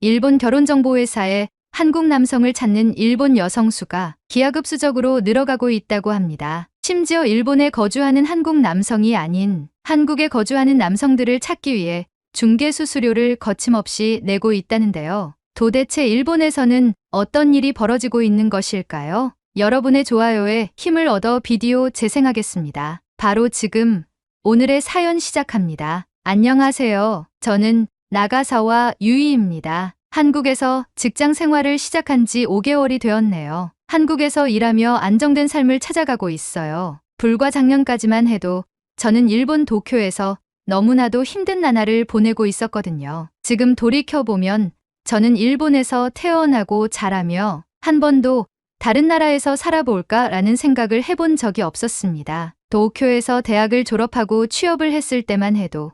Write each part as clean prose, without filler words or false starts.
일본 결혼정보회사에 한국 남성을 찾는 일본 여성 수가 기하급수적으로 늘어가고 있다고 합니다. 심지어 일본에 거주하는 한국 남성이 아닌 한국에 거주하는 남성들을 찾기 위해 중개 수수료를 거침없이 내고 있다는데요. 도대체 일본에서는 어떤 일이 벌어지고 있는 것일까요? 여러분의 좋아요에 힘을 얻어 비디오 재생하겠습니다. 바로 지금 오늘의 사연 시작합니다. 안녕하세요. 저는 나가사와 유이입니다. 한국에서 직장 생활을 시작한 지 5개월이 되었네요. 한국에서 일하며 안정된 삶을 찾아가고 있어요. 불과 작년까지만 해도 저는 일본 도쿄에서 너무나도 힘든 나날을 보내고 있었거든요. 지금 돌이켜보면 저는 일본에서 태어나고 자라며 한 번도 다른 나라에서 살아볼까라는 생각을 해본 적이 없었습니다. 도쿄에서 대학을 졸업하고 취업을 했을 때만 해도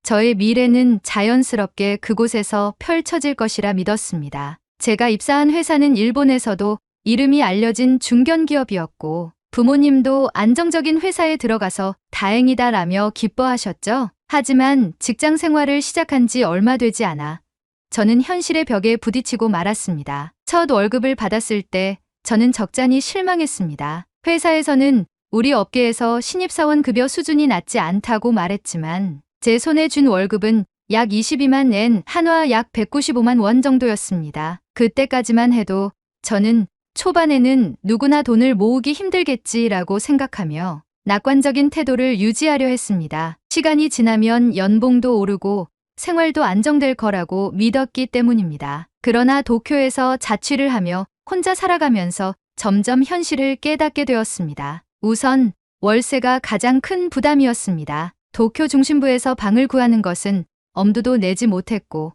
저의 미래는 자연스럽게 그곳에서 펼쳐질 것이라 믿었습니다. 제가 입사한 회사는 일본에서도 이름이 알려진 중견기업이었고 부모님도 안정적인 회사에 들어가서 다행이다라며 기뻐하셨죠. 하지만 직장 생활을 시작한 지 얼마 되지 않아 저는 현실의 벽에 부딪히고 말았습니다. 첫 월급을 받았을 때 저는 적잖이 실망했습니다. 회사에서는 우리 업계에서 신입사원 급여 수준이 낮지 않다고 말했지만 제 손에 준 월급은 약 22만 엔, 한화 약 195만 원 정도였습니다. 그때까지만 해도 저는 초반에는 누구나 돈을 모으기 힘들겠지라고 생각하며 낙관적인 태도를 유지하려 했습니다. 시간이 지나면 연봉도 오르고 생활도 안정될 거라고 믿었기 때문입니다. 그러나 도쿄에서 자취를 하며 혼자 살아가면서 점점 현실을 깨닫게 되었습니다. 우선 월세가 가장 큰 부담이었습니다. 도쿄 중심부에서 방을 구하는 것은 엄두도 내지 못했고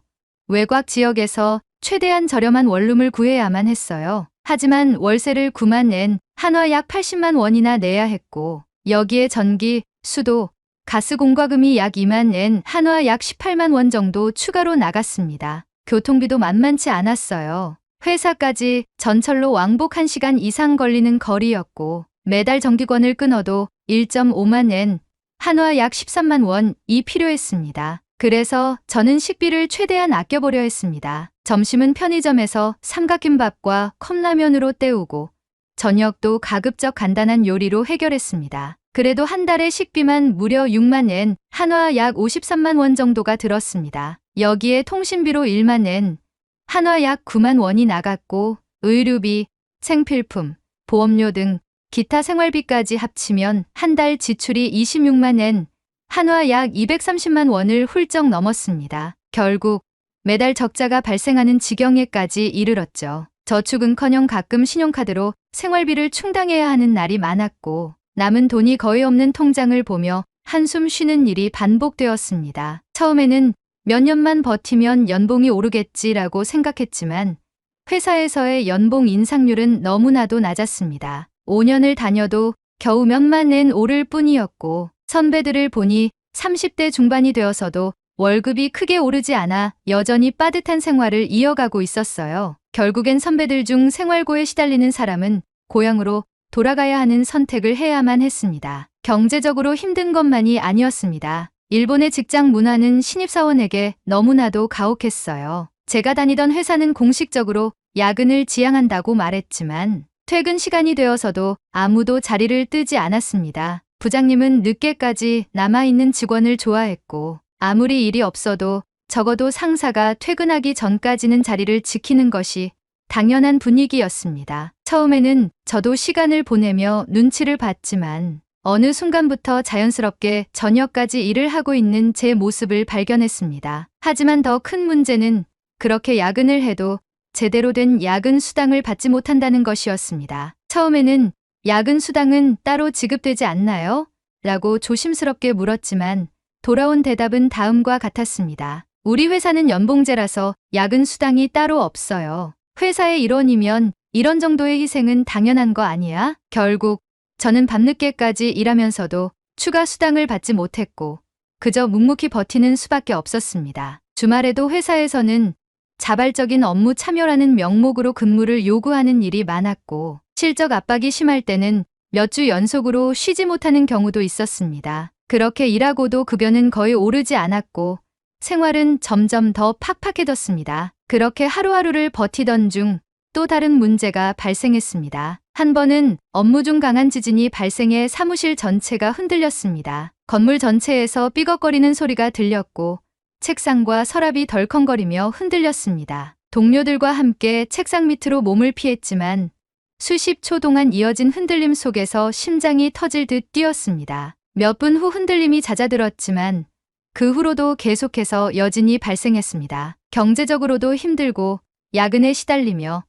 외곽 지역에서 최대한 저렴한 원룸을 구해야만 했어요. 하지만 월세를 9만 엔, 한화 약 80만 원이나 내야 했고 여기에 전기, 수도, 가스 공과금이 약 2만 엔, 한화 약 18만 원 정도 추가로 나갔습니다. 교통비도 만만치 않았어요. 회사까지 전철로 왕복 1시간 이상 걸리는 거리였고 매달 정기권을 끊어도 1.5만 엔, 한화 약 13만 원이 필요했습니다. 그래서 저는 식비를 최대한 아껴보려 했습니다. 점심은 편의점에서 삼각김밥과 컵라면으로 때우고 저녁도 가급적 간단한 요리로 해결했습니다. 그래도 한 달에 식비만 무려 6만 엔, 한화 약 53만 원 정도가 들었습니다. 여기에 통신비로 1만 엔, 한화 약 9만 원이 나갔고 의류비, 생필품, 보험료 등 기타 생활비까지 합치면 한 달 지출이 26만 엔, 한화 약 230만 원을 훌쩍 넘었습니다. 결국 매달 적자가 발생하는 지경에까지 이르렀죠. 저축은커녕 가끔 신용카드로 생활비를 충당해야 하는 날이 많았고 남은 돈이 거의 없는 통장을 보며 한숨 쉬는 일이 반복되었습니다. 처음에는 몇 년만 버티면 연봉이 오르겠지라고 생각했지만 회사에서의 연봉 인상률은 너무나도 낮았습니다. 5년을 다녀도 겨우 몇만 엔 오를 뿐이었고 선배들을 보니 30대 중반이 되어서도 월급이 크게 오르지 않아 여전히 빠듯한 생활을 이어가고 있었어요. 결국엔 선배들 중 생활고에 시달리는 사람은 고향으로 돌아가야 하는 선택을 해야만 했습니다. 경제적으로 힘든 것만이 아니었습니다. 일본의 직장 문화는 신입사원에게 너무나도 가혹했어요. 제가 다니던 회사는 공식적으로 야근을 지향한다고 말했지만 퇴근 시간이 되어서도 아무도 자리를 뜨지 않았습니다. 부장님은 늦게까지 남아있는 직원을 좋아했고 아무리 일이 없어도 적어도 상사가 퇴근하기 전까지는 자리를 지키는 것이 당연한 분위기였습니다. 처음에는 저도 시간을 보내며 눈치를 봤지만 어느 순간부터 자연스럽게 저녁까지 일을 하고 있는 제 모습을 발견했습니다. 하지만 더 큰 문제는 그렇게 야근을 해도 제대로 된 야근 수당을 받지 못한다는 것이었습니다. 처음에는 야근 수당은 따로 지급되지 않나요? 라고 조심스럽게 물었지만 돌아온 대답은 다음과 같았습니다. 우리 회사는 연봉제라서 야근 수당이 따로 없어요. 회사의 일원이면 이런 정도의 희생은 당연한 거 아니야? 결국 저는 밤늦게까지 일하면서도 추가 수당을 받지 못했고 그저 묵묵히 버티는 수밖에 없었습니다. 주말에도 회사에서는 자발적인 업무 참여라는 명목으로 근무를 요구하는 일이 많았고 실적 압박이 심할 때는 몇 주 연속으로 쉬지 못하는 경우도 있었습니다. 그렇게 일하고도 급여는 거의 오르지 않았고 생활은 점점 더 팍팍해졌습니다. 그렇게 하루하루를 버티던 중 또 다른 문제가 발생했습니다. 한 번은 업무 중 강한 지진이 발생해 사무실 전체가 흔들렸습니다. 건물 전체에서 삐걱거리는 소리가 들렸고 책상과 서랍이 덜컹거리며 흔들렸습니다. 동료들과 함께 책상 밑으로 몸을 피했지만 수십 초 동안 이어진 흔들림 속에서 심장이 터질 듯 뛰었습니다. 몇 분 후 흔들림이 잦아들었지만 그 후로도 계속해서 여진이 발생했습니다. 경제적으로도 힘들고 야근에 시달리며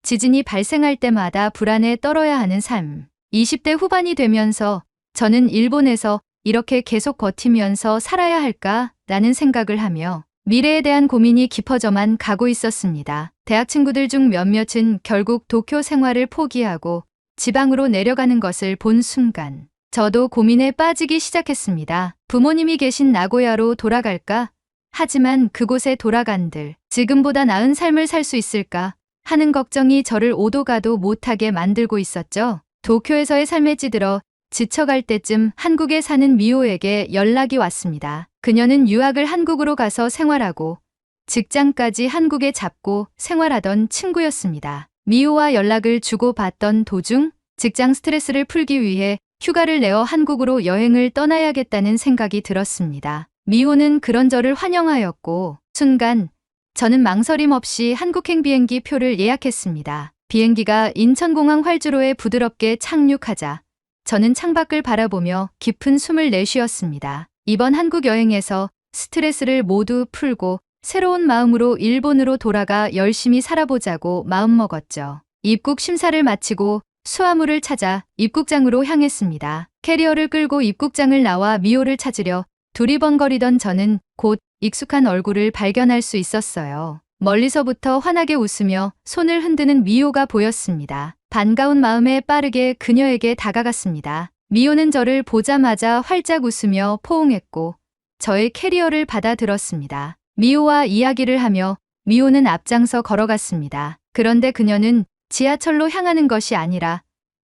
지진이 발생할 때마다 불안에 떨어야 하는 삶. 20대 후반이 되면서 저는 일본에서 이렇게 계속 버티면서 살아야 할까라는 생각을 하며 미래에 대한 고민이 깊어져만 가고 있었습니다. 대학 친구들 중 몇몇은 결국 도쿄 생활을 포기하고 지방으로 내려가는 것을 본 순간 저도 고민에 빠지기 시작했습니다. 부모님이 계신 나고야로 돌아갈까? 하지만 그곳에 돌아간들 지금보다 나은 삶을 살 수 있을까? 하는 걱정이 저를 오도 가도 못하게 만들고 있었죠. 도쿄에서의 삶에 찌들어 지쳐갈 때쯤 한국에 사는 미호에게 연락이 왔습니다. 그녀는 유학을 한국으로 가서 생활하고 직장까지 한국에 잡고 생활하던 친구였습니다. 미호와 연락을 주고받던 도중 직장 스트레스를 풀기 위해 휴가를 내어 한국으로 여행을 떠나야겠다는 생각이 들었습니다. 미호는 그런 저를 환영하였고 순간 저는 망설임 없이 한국행 비행기 표를 예약했습니다. 비행기가 인천공항 활주로에 부드럽게 착륙하자 저는 창밖을 바라보며 깊은 숨을 내쉬었습니다. 이번 한국 여행에서 스트레스를 모두 풀고 새로운 마음으로 일본으로 돌아가 열심히 살아보자고 마음먹었죠. 입국 심사를 마치고 수화물을 찾아 입국장으로 향했습니다. 캐리어를 끌고 입국장을 나와 미호를 찾으려 두리번거리던 저는 곧 익숙한 얼굴을 발견할 수 있었어요. 멀리서부터 환하게 웃으며 손을 흔드는 미호가 보였습니다. 반가운 마음에 빠르게 그녀에게 다가갔습니다. 미호는 저를 보자마자 활짝 웃으며 포옹했고 저의 캐리어를 받아들었습니다. 미호와 이야기를 하며 미호는 앞장서 걸어갔습니다. 그런데 그녀는 지하철로 향하는 것이 아니라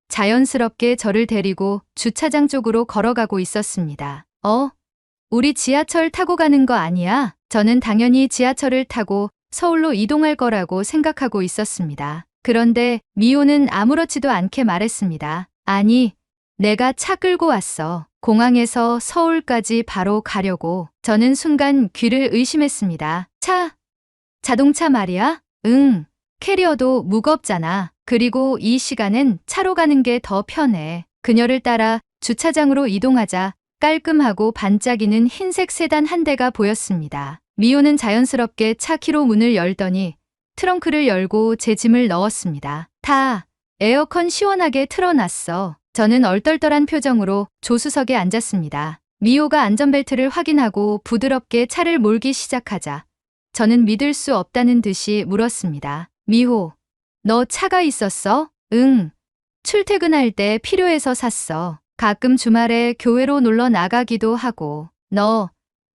자연스럽게 저를 데리고 주차장 쪽으로 걸어가고 있었습니다. 우리 지하철 타고 가는 거 아니야? 저는 당연히 지하철을 타고 서울로 이동할 거라고 생각하고 있었습니다. 그런데 미호는 아무렇지도 않게 말했습니다. 아니, 내가 차 끌고 왔어. 공항에서 서울까지 바로 가려고. 저는 순간 귀를 의심했습니다. 자동차 말이야? 응, 캐리어도 무겁잖아. 그리고 이 시간엔 차로 가는 게 더 편해. 그녀를 따라 주차장으로 이동하자 깔끔하고 반짝이는 흰색 세단 한 대가 보였습니다. 미호는 자연스럽게 차 키로 문을 열더니 트렁크를 열고 제 짐을 넣었습니다. 에어컨 시원하게 틀어놨어. 저는 얼떨떨한 표정으로 조수석에 앉았습니다. 미호가 안전벨트를 확인하고 부드럽게 차를 몰기 시작하자 저는 믿을 수 없다는 듯이 물었습니다. 미호, 너 차가 있었어? 응. 출퇴근할 때 필요해서 샀어. 가끔 주말에 교회로 놀러 나가기도 하고. 너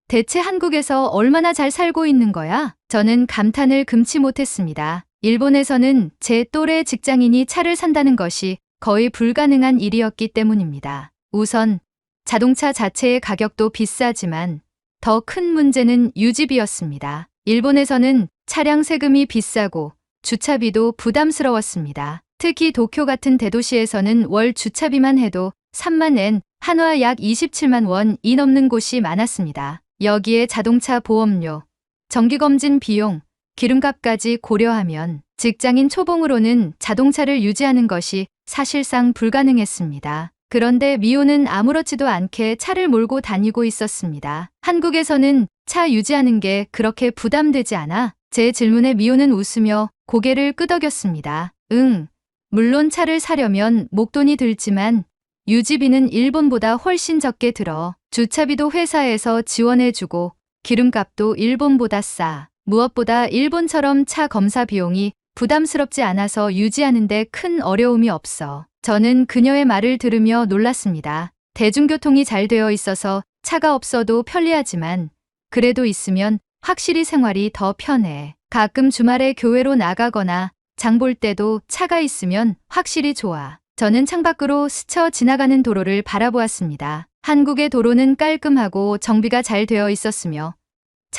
대체 한국에서 얼마나 잘 살고 있는 거야? 저는 감탄을 금치 못했습니다. 일본에서는 제 또래 직장인이 차를 산다는 것이 거의 불가능한 일이었기 때문입니다. 우선 자동차 자체의 가격도 비싸지만 더 큰 문제는 유지비였습니다. 일본에서는 차량 세금이 비싸고 주차비도 부담스러웠습니다. 특히 도쿄 같은 대도시에서는 월 주차비만 해도 3만 엔, 한화 약 27만 원이 넘는 곳이 많았습니다. 여기에 자동차 보험료, 정기검진 비용, 기름값까지 고려하면 직장인 초봉으로는 자동차를 유지하는 것이 사실상 불가능했습니다. 그런데 미호는 아무렇지도 않게 차를 몰고 다니고 있었습니다. 한국에서는 차 유지하는 게 그렇게 부담되지 않아? 제 질문에 미호는 웃으며 고개를 끄덕였습니다. 응, 물론 차를 사려면 목돈이 들지만 유지비는 일본보다 훨씬 적게 들어. 주차비도 회사에서 지원해주고 기름값도 일본보다 싸. 무엇보다 일본처럼 차 검사 비용이 부담스럽지 않아서 유지하는데 큰 어려움이 없어. 저는 그녀의 말을 들으며 놀랐습니다. 대중교통이 잘 되어 있어서 차가 없어도 편리하지만 그래도 있으면 확실히 생활이 더 편해. 가끔 주말에 교회로 나가거나 장 볼 때도 차가 있으면 확실히 좋아. 저는 창밖으로 스쳐 지나가는 도로를 바라보았습니다. 한국의 도로는 깔끔하고 정비가 잘 되어 있었으며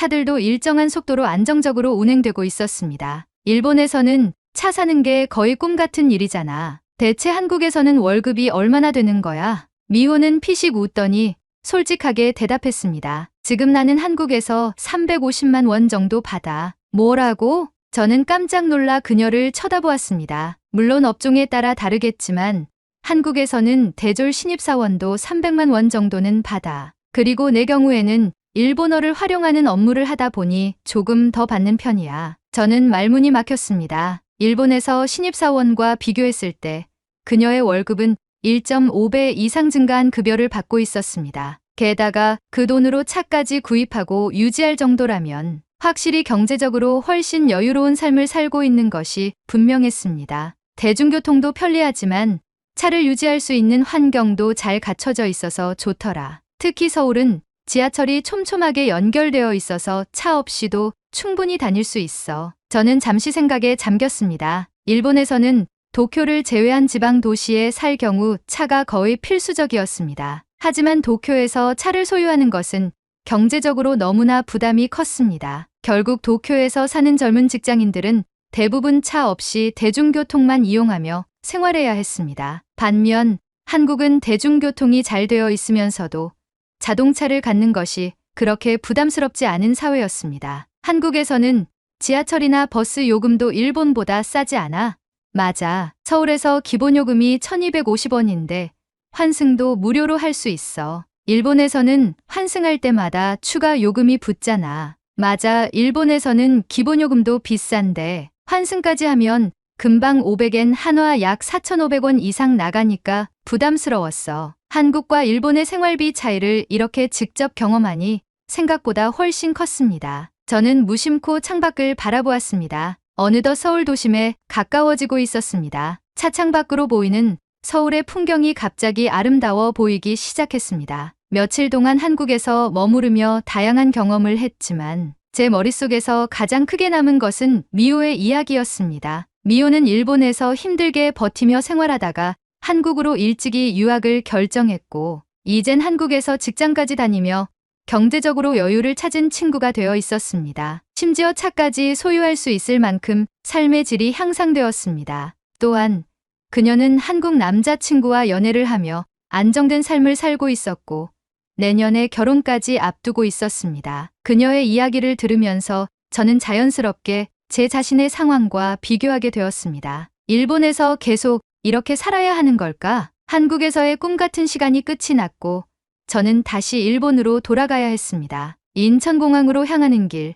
차들도 일정한 속도로 안정적으로 운행되고 있었습니다. 일본에서는 차 사는 게 거의 꿈 같은 일이잖아. 대체 한국에서는 월급이 얼마나 되는 거야? 미호는 피식 웃더니 솔직하게 대답했습니다. 지금 나는 한국에서 350만 원 정도 받아. 뭐라고? 저는 깜짝 놀라 그녀를 쳐다보았습니다. 물론 업종에 따라 다르겠지만 한국에서는 대졸 신입사원도 300만 원 정도는 받아. 그리고 내 경우에는 일본어를 활용하는 업무를 하다 보니 조금 더 받는 편이야. 저는 말문이 막혔습니다. 일본에서 신입사원과 비교했을 때 그녀의 월급은 1.5배 이상 증가한 급여를 받고 있었습니다. 게다가 그 돈으로 차까지 구입하고 유지할 정도라면 확실히 경제적으로 훨씬 여유로운 삶을 살고 있는 것이 분명했습니다. 대중교통도 편리하지만 차를 유지할 수 있는 환경도 잘 갖춰져 있어서 좋더라. 특히 서울은 지하철이 촘촘하게 연결되어 있어서 차 없이도 충분히 다닐 수 있어. 저는 잠시 생각에 잠겼습니다. 일본에서는 도쿄를 제외한 지방 도시에 살 경우 차가 거의 필수적이었습니다. 하지만 도쿄에서 차를 소유하는 것은 경제적으로 너무나 부담이 컸습니다. 결국 도쿄에서 사는 젊은 직장인들은 대부분 차 없이 대중교통만 이용하며 생활해야 했습니다. 반면 한국은 대중교통이 잘 되어 있으면서도 자동차를 갖는 것이 그렇게 부담스럽지 않은 사회였습니다. 한국에서는 지하철이나 버스 요금도 일본보다 싸지 않아? 맞아. 서울에서 기본요금이 1250원인데 환승도 무료로 할 수 있어. 일본에서는 환승할 때마다 추가 요금이 붙잖아. 맞아. 일본에서는 기본요금도 비싼데 환승까지 하면 금방 500엔 한화 약 4,500원 이상 나가니까 부담스러웠어. 한국과 일본의 생활비 차이를 이렇게 직접 경험하니 생각보다 훨씬 컸습니다. 저는 무심코 창밖을 바라보았습니다. 어느덧 서울 도심에 가까워지고 있었습니다. 차창 밖으로 보이는 서울의 풍경이 갑자기 아름다워 보이기 시작했습니다. 며칠 동안 한국에서 머무르며 다양한 경험을 했지만 제 머릿속에서 가장 크게 남은 것은 미호의 이야기였습니다. 미호는 일본에서 힘들게 버티며 생활하다가 한국으로 일찍이 유학을 결정했고 이젠 한국에서 직장까지 다니며 경제적으로 여유를 찾은 친구가 되어 있었습니다. 심지어 차까지 소유할 수 있을 만큼 삶의 질이 향상되었습니다. 또한 그녀는 한국 남자친구와 연애를 하며 안정된 삶을 살고 있었고 내년에 결혼까지 앞두고 있었습니다. 그녀의 이야기를 들으면서 저는 자연스럽게 제 자신의 상황과 비교하게 되었습니다. 일본에서 계속 이렇게 살아야 하는 걸까? 한국에서의 꿈 같은 시간이 끝이 났고 저는 다시 일본으로 돌아가야 했습니다. 인천공항으로 향하는 길,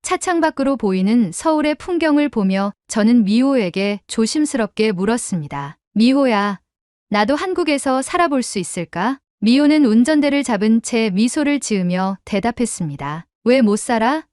차창 밖으로 보이는 서울의 풍경을 보며 저는 미호에게 조심스럽게 물었습니다. 미호야, 나도 한국에서 살아볼 수 있을까? 미호는 운전대를 잡은 채 미소를 지으며 대답했습니다. 왜 못 살아?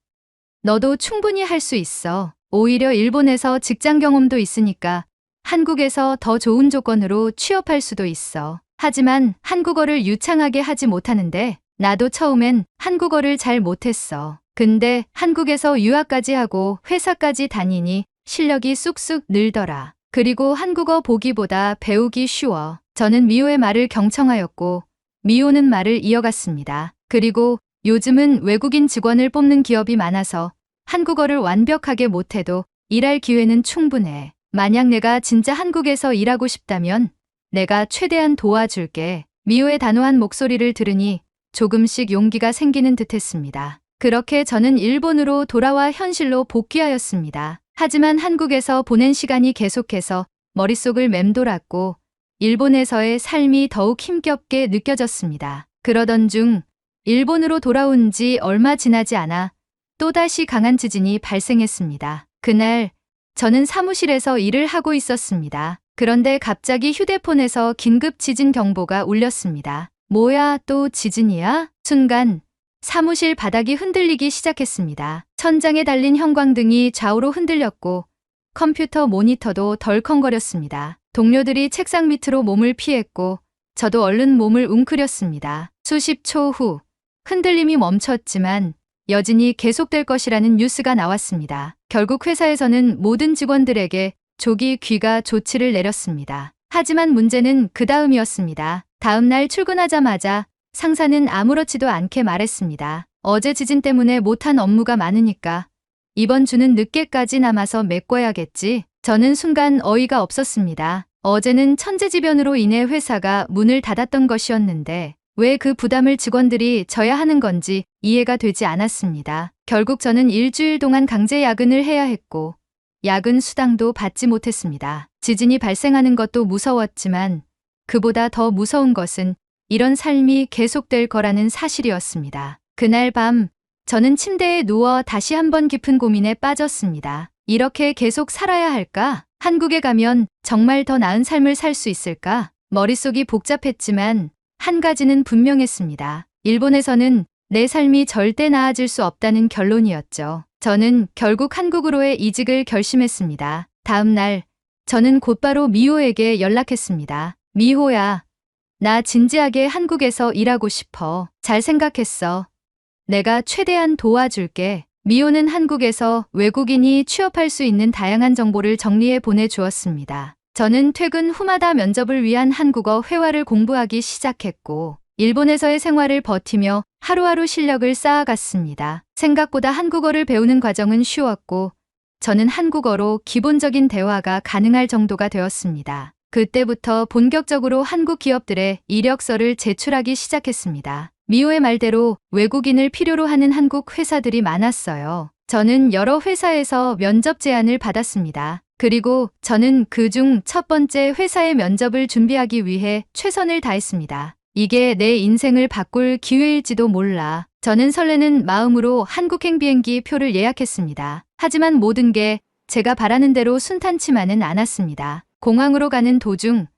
너도 충분히 할 수 있어. 오히려 일본에서 직장 경험도 있으니까 한국에서 더 좋은 조건으로 취업할 수도 있어. 하지만 한국어를 유창하게 하지 못하는데 나도 처음엔 한국어를 잘 못했어. 근데 한국에서 유학까지 하고 회사까지 다니니 실력이 쑥쑥 늘더라. 그리고 한국어 보기보다 배우기 쉬워. 저는 미호의 말을 경청하였고 미호는 말을 이어갔습니다. 그리고 요즘은 외국인 직원을 뽑는 기업이 많아서 한국어를 완벽하게 못해도 일할 기회는 충분해. 만약 내가 진짜 한국에서 일하고 싶다면 내가 최대한 도와줄게. 미호의 단호한 목소리를 들으니 조금씩 용기가 생기는 듯했습니다. 그렇게 저는 일본으로 돌아와 현실로 복귀하였습니다. 하지만 한국에서 보낸 시간이 계속해서 머릿속을 맴돌았고 일본에서의 삶이 더욱 힘겹게 느껴졌습니다. 그러던 중 일본으로 돌아온 지 얼마 지나지 않아 또다시 강한 지진이 발생했습니다. 그날 저는 사무실에서 일을 하고 있었습니다. 그런데 갑자기 휴대폰에서 긴급 지진 경보가 울렸습니다. 뭐야, 또 지진이야? 순간 사무실 바닥이 흔들리기 시작했습니다. 천장에 달린 형광등이 좌우로 흔들렸고 컴퓨터 모니터도 덜컹거렸습니다. 동료들이 책상 밑으로 몸을 피했고 저도 얼른 몸을 웅크렸습니다. 수십 초 후 흔들림이 멈췄지만 여진이 계속될 것이라는 뉴스가 나왔습니다. 결국 회사에서는 모든 직원들에게 조기 귀가 조치를 내렸습니다. 하지만 문제는 그 다음이었습니다. 다음 날 출근하자마자 상사는 아무렇지도 않게 말했습니다. 어제 지진 때문에 못한 업무가 많으니까 이번 주는 늦게까지 남아서 메꿔야겠지. 저는 순간 어이가 없었습니다. 어제는 천재지변으로 인해 회사가 문을 닫았던 것이었는데 왜 그 부담을 직원들이 져야 하는 건지 이해가 되지 않았습니다. 결국 저는 일주일 동안 강제 야근을 해야 했고 야근 수당도 받지 못했습니다. 지진이 발생하는 것도 무서웠지만 그보다 더 무서운 것은 이런 삶이 계속될 거라는 사실이었습니다. 그날 밤 저는 침대에 누워 다시 한번 깊은 고민에 빠졌습니다. 이렇게 계속 살아야 할까? 한국에 가면 정말 더 나은 삶을 살 수 있을까? 머릿속이 복잡했지만 한 가지는 분명했습니다. 일본에서는 내 삶이 절대 나아질 수 없다는 결론이었죠. 저는 결국 한국으로의 이직을 결심했습니다. 다음 날 저는 곧바로 미호에게 연락했습니다. 미호야, 나 진지하게 한국에서 일하고 싶어. 잘 생각했어. 내가 최대한 도와줄게. 미호는 한국에서 외국인이 취업할 수 있는 다양한 정보를 정리해 보내주었습니다. 저는 퇴근 후마다 면접을 위한 한국어 회화를 공부하기 시작했고 일본에서의 생활을 버티며 하루하루 실력을 쌓아갔습니다. 생각보다 한국어를 배우는 과정은 쉬웠고 저는 한국어로 기본적인 대화가 가능할 정도가 되었습니다. 그때부터 본격적으로 한국 기업들의 이력서를 제출하기 시작했습니다. 미호의 말대로 외국인을 필요로 하는 한국 회사들이 많았어요. 저는 여러 회사에서 면접 제안을 받았습니다. 그리고 저는 그중 첫 번째 회사의 면접을 준비하기 위해 최선을 다했습니다. 이게 내 인생을 바꿀 기회일지도 몰라. 저는 설레는 마음으로 한국행 비행기 표를 예약했습니다. 하지만 모든 게 제가 바라는 대로 순탄치만은 않았습니다. 공항으로 가는 도중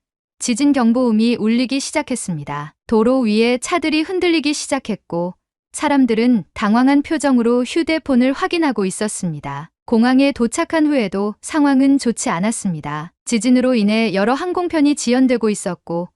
지진 경보음이 울리기 시작했습니다. 도로 위에 차들이 흔들리기 시작했고 사람들은 당황한 표정으로 휴대폰을 확인하고 있었습니다. 공항에 도착한 후에도 상황은 좋지 않았습니다. 지진으로 인해 여러 항공편이 지연되고 있었고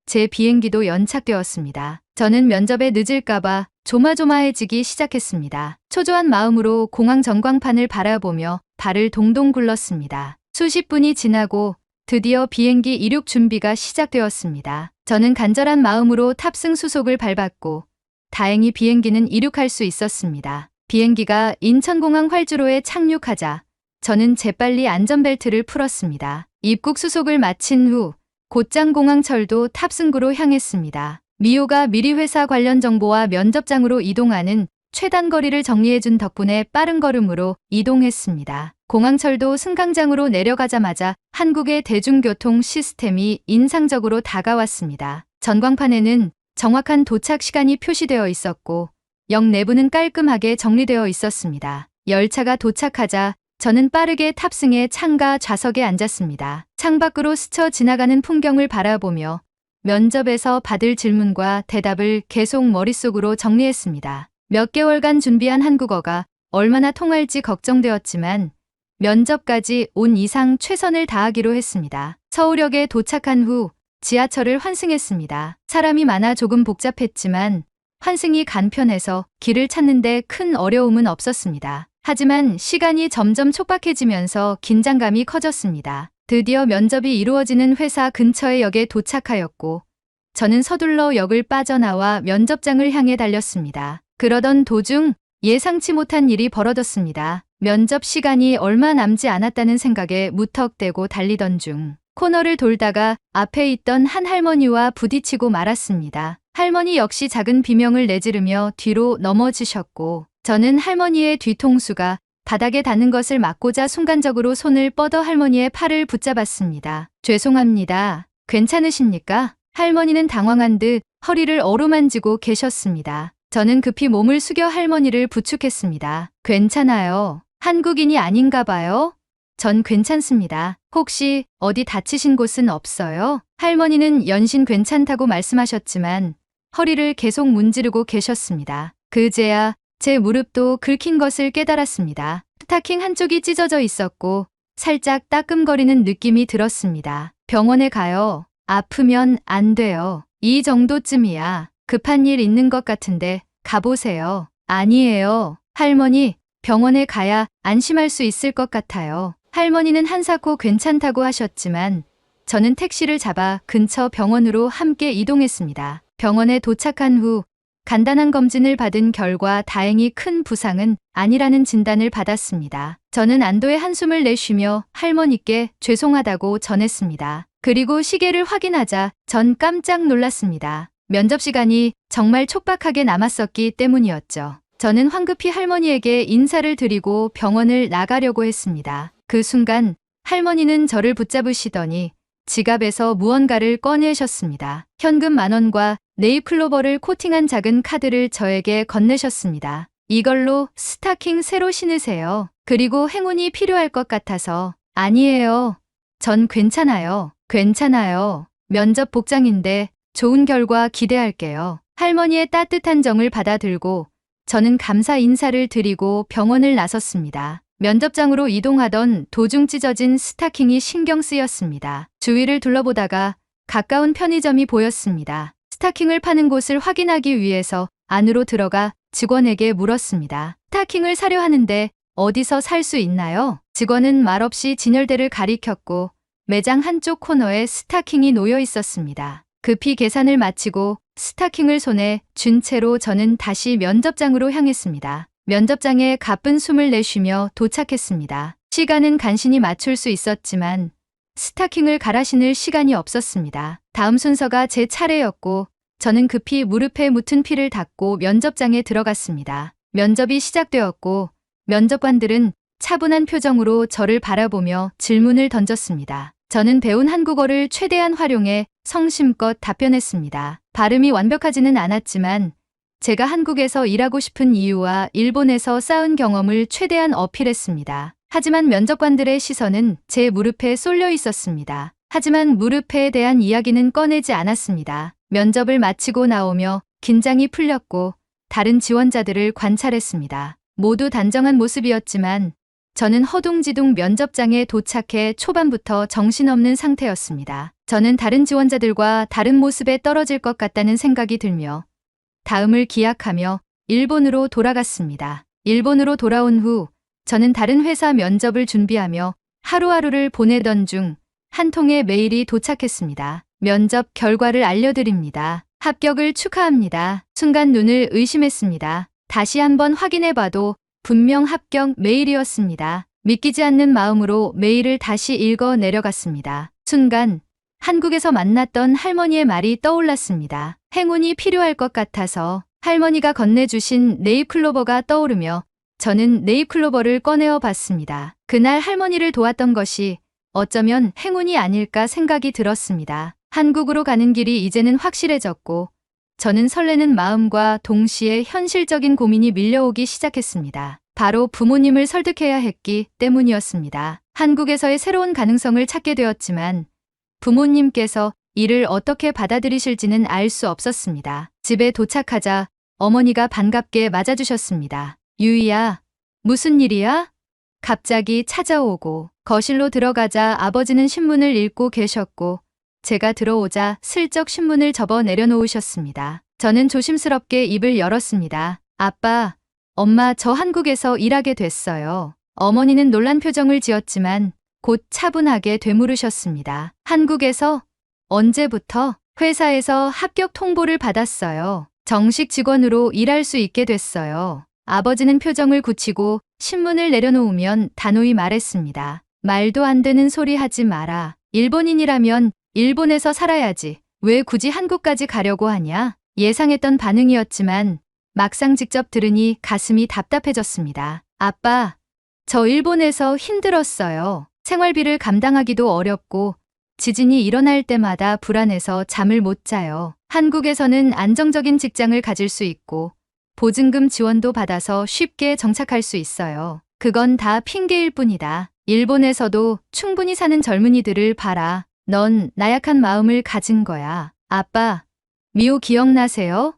제 비행기도 연착되었습니다. 저는 면접에 늦을까봐 조마조마해지기 시작했습니다. 초조한 마음으로 공항 전광판을 바라보며 발을 동동 굴렀습니다. 수십 분이 지나고 드디어 비행기 이륙 준비가 시작되었습니다. 저는 간절한 마음으로 탑승 수속을 밟았고 다행히 비행기는 이륙할 수 있었습니다. 비행기가 인천공항 활주로에 착륙하자 저는 재빨리 안전벨트를 풀었습니다. 입국 수속을 마친 후 곧장 공항철도 탑승구로 향했습니다. 미호가 미리 회사 관련 정보와 면접장으로 이동하는 최단 거리를 정리해준 덕분에 빠른 걸음으로 이동했습니다. 공항철도 승강장으로 내려가자마자 한국의 대중교통 시스템이 인상적으로 다가왔습니다. 전광판에는 정확한 도착 시간이 표시되어 있었고 역 내부는 깔끔하게 정리되어 있었습니다. 열차가 도착하자 저는 빠르게 탑승해 창가 좌석에 앉았습니다. 창밖으로 스쳐 지나가는 풍경을 바라보며 면접에서 받을 질문과 대답을 계속 머릿속으로 정리했습니다. 몇 개월간 준비한 한국어가 얼마나 통할지 걱정되었지만 면접까지 온 이상 최선을 다하기로 했습니다. 서울역에 도착한 후 지하철을 환승했습니다. 사람이 많아 조금 복잡했지만 환승이 간편해서 길을 찾는데 큰 어려움은 없었습니다. 하지만 시간이 점점 촉박해지면서 긴장감이 커졌습니다. 드디어 면접이 이루어지는 회사 근처의 역에 도착하였고 저는 서둘러 역을 빠져나와 면접장을 향해 달렸습니다. 그러던 도중 예상치 못한 일이 벌어졌습니다. 면접 시간이 얼마 남지 않았다는 생각에 무턱대고 달리던 중 코너를 돌다가 앞에 있던 한 할머니와 부딪히고 말았습니다. 할머니 역시 작은 비명을 내지르며 뒤로 넘어지셨고 저는 할머니의 뒤통수가 바닥에 닿는 것을 막고자 순간적으로 손을 뻗어 할머니의 팔을 붙잡았습니다. 죄송합니다. 괜찮으십니까? 할머니는 당황한 듯 허리를 어루만지고 계셨습니다. 저는 급히 몸을 숙여 할머니를 부축했습니다. 괜찮아요. 한국인이 아닌가 봐요. 전 괜찮습니다. 혹시 어디 다치신 곳은 없어요? 할머니는 연신 괜찮다고 말씀하셨지만 허리를 계속 문지르고 계셨습니다. 그제야 제 무릎도 긁힌 것을 깨달았습니다. 스타킹 한쪽이 찢어져 있었고 살짝 따끔거리는 느낌이 들었습니다. 병원에 가요. 아프면 안 돼요. 이 정도쯤이야. 급한 일 있는 것 같은데 가보세요. 아니에요. 할머니, 병원에 가야 안심할 수 있을 것 같아요. 할머니는 한사코 괜찮다고 하셨지만 저는 택시를 잡아 근처 병원으로 함께 이동했습니다. 병원에 도착한 후 간단한 검진을 받은 결과 다행히 큰 부상은 아니라는 진단을 받았습니다. 저는 안도의 한숨을 내쉬며 할머니께 죄송하다고 전했습니다. 그리고 시계를 확인하자 전 깜짝 놀랐습니다. 면접 시간이 정말 촉박하게 남았었기 때문이었죠. 저는 황급히 할머니에게 인사를 드리고 병원을 나가려고 했습니다. 그 순간 할머니는 저를 붙잡으시더니 지갑에서 무언가를 꺼내셨습니다. 현금 10,000원과 네잎클로버를 코팅한 작은 카드를 저에게 건네셨습니다. 이걸로 스타킹 새로 신으세요. 그리고 행운이 필요할 것 같아서. 아니에요. 전 괜찮아요. 괜찮아요. 면접 복장인데 좋은 결과 기대할게요. 할머니의 따뜻한 정을 받아들고 저는 감사 인사를 드리고 병원을 나섰습니다. 면접장으로 이동하던 도중 찢어진 스타킹이 신경 쓰였습니다. 주위를 둘러보다가 가까운 편의점이 보였습니다. 스타킹을 파는 곳을 확인하기 위해서 안으로 들어가 직원에게 물었습니다. 스타킹을 사려 하는데 어디서 살 수 있나요? 직원은 말없이 진열대를 가리켰고 매장 한쪽 코너에 스타킹이 놓여 있었습니다. 급히 계산을 마치고 스타킹을 손에 쥔 채로 저는 다시 면접장으로 향했습니다. 면접장에 가쁜 숨을 내쉬며 도착했습니다. 시간은 간신히 맞출 수 있었지만 스타킹을 갈아 신을 시간이 없었습니다. 다음 순서가 제 차례였고 저는 급히 무릎에 묻은 피를 닦고 면접장에 들어갔습니다. 면접이 시작되었고 면접관들은 차분한 표정으로 저를 바라보며 질문을 던졌습니다. 저는 배운 한국어를 최대한 활용해 성심껏 답변했습니다. 발음이 완벽하지는 않았지만 제가 한국에서 일하고 싶은 이유와 일본에서 쌓은 경험을 최대한 어필했습니다. 하지만 면접관들의 시선은 제 무릎에 쏠려 있었습니다. 하지만 무릎에 대한 이야기는 꺼내지 않았습니다. 면접을 마치고 나오며 긴장이 풀렸고 다른 지원자들을 관찰했습니다. 모두 단정한 모습이었지만 저는 허둥지둥 면접장에 도착해 초반부터 정신없는 상태였습니다. 저는 다른 지원자들과 다른 모습에 떨어질 것 같다는 생각이 들며 다음을 기약하며 일본으로 돌아갔습니다. 일본으로 돌아온 후 저는 다른 회사 면접을 준비하며 하루하루를 보내던 중 한 통의 메일이 도착했습니다. 면접 결과를 알려드립니다. 합격을 축하합니다. 순간 눈을 의심했습니다. 다시 한번 확인해봐도 분명 합격 메일이었습니다. 믿기지 않는 마음으로 메일을 다시 읽어 내려갔습니다. 순간 한국에서 만났던 할머니의 말이 떠올랐습니다. 행운이 필요할 것 같아서. 할머니가 건네주신 네잎클로버가 떠오르며 저는 네잎클로버를 꺼내어 봤습니다. 그날 할머니를 도왔던 것이 어쩌면 행운이 아닐까 생각이 들었습니다. 한국으로 가는 길이 이제는 확실해졌고 저는 설레는 마음과 동시에 현실적인 고민이 밀려오기 시작했습니다. 바로 부모님을 설득해야 했기 때문이었습니다. 한국에서의 새로운 가능성을 찾게 되었지만 부모님께서 이를 어떻게 받아들이실지는 알 수 없었습니다. 집에 도착하자 어머니가 반갑게 맞아주셨습니다. 유이야, 무슨 일이야? 갑자기 찾아오고 거실로 들어가자 아버지는 신문을 읽고 계셨고 제가 들어오자 슬쩍 신문을 접어 내려놓으셨습니다. 저는 조심스럽게 입을 열었습니다. 아빠, 엄마, 저 한국에서 일하게 됐어요. 어머니는 놀란 표정을 지었지만 곧 차분하게 되물으셨습니다. 한국에서? 언제부터? 회사에서 합격 통보를 받았어요. 정식 직원으로 일할 수 있게 됐어요. 아버지는 표정을 굳히고 신문을 내려놓으면 단호히 말했습니다. 말도 안 되는 소리 하지 마라. 일본인이라면 일본에서 살아야지. 왜 굳이 한국까지 가려고 하냐? 예상했던 반응이었지만 막상 직접 들으니 가슴이 답답해졌습니다. 아빠, 저 일본에서 힘들었어요. 생활비를 감당하기도 어렵고 지진이 일어날 때마다 불안해서 잠을 못 자요. 한국에서는 안정적인 직장을 가질 수 있고 보증금 지원도 받아서 쉽게 정착할 수 있어요. 그건 다 핑계일 뿐이다. 일본에서도 충분히 사는 젊은이들을 봐라. 넌 나약한 마음을 가진 거야. 아빠, 미호 기억나세요?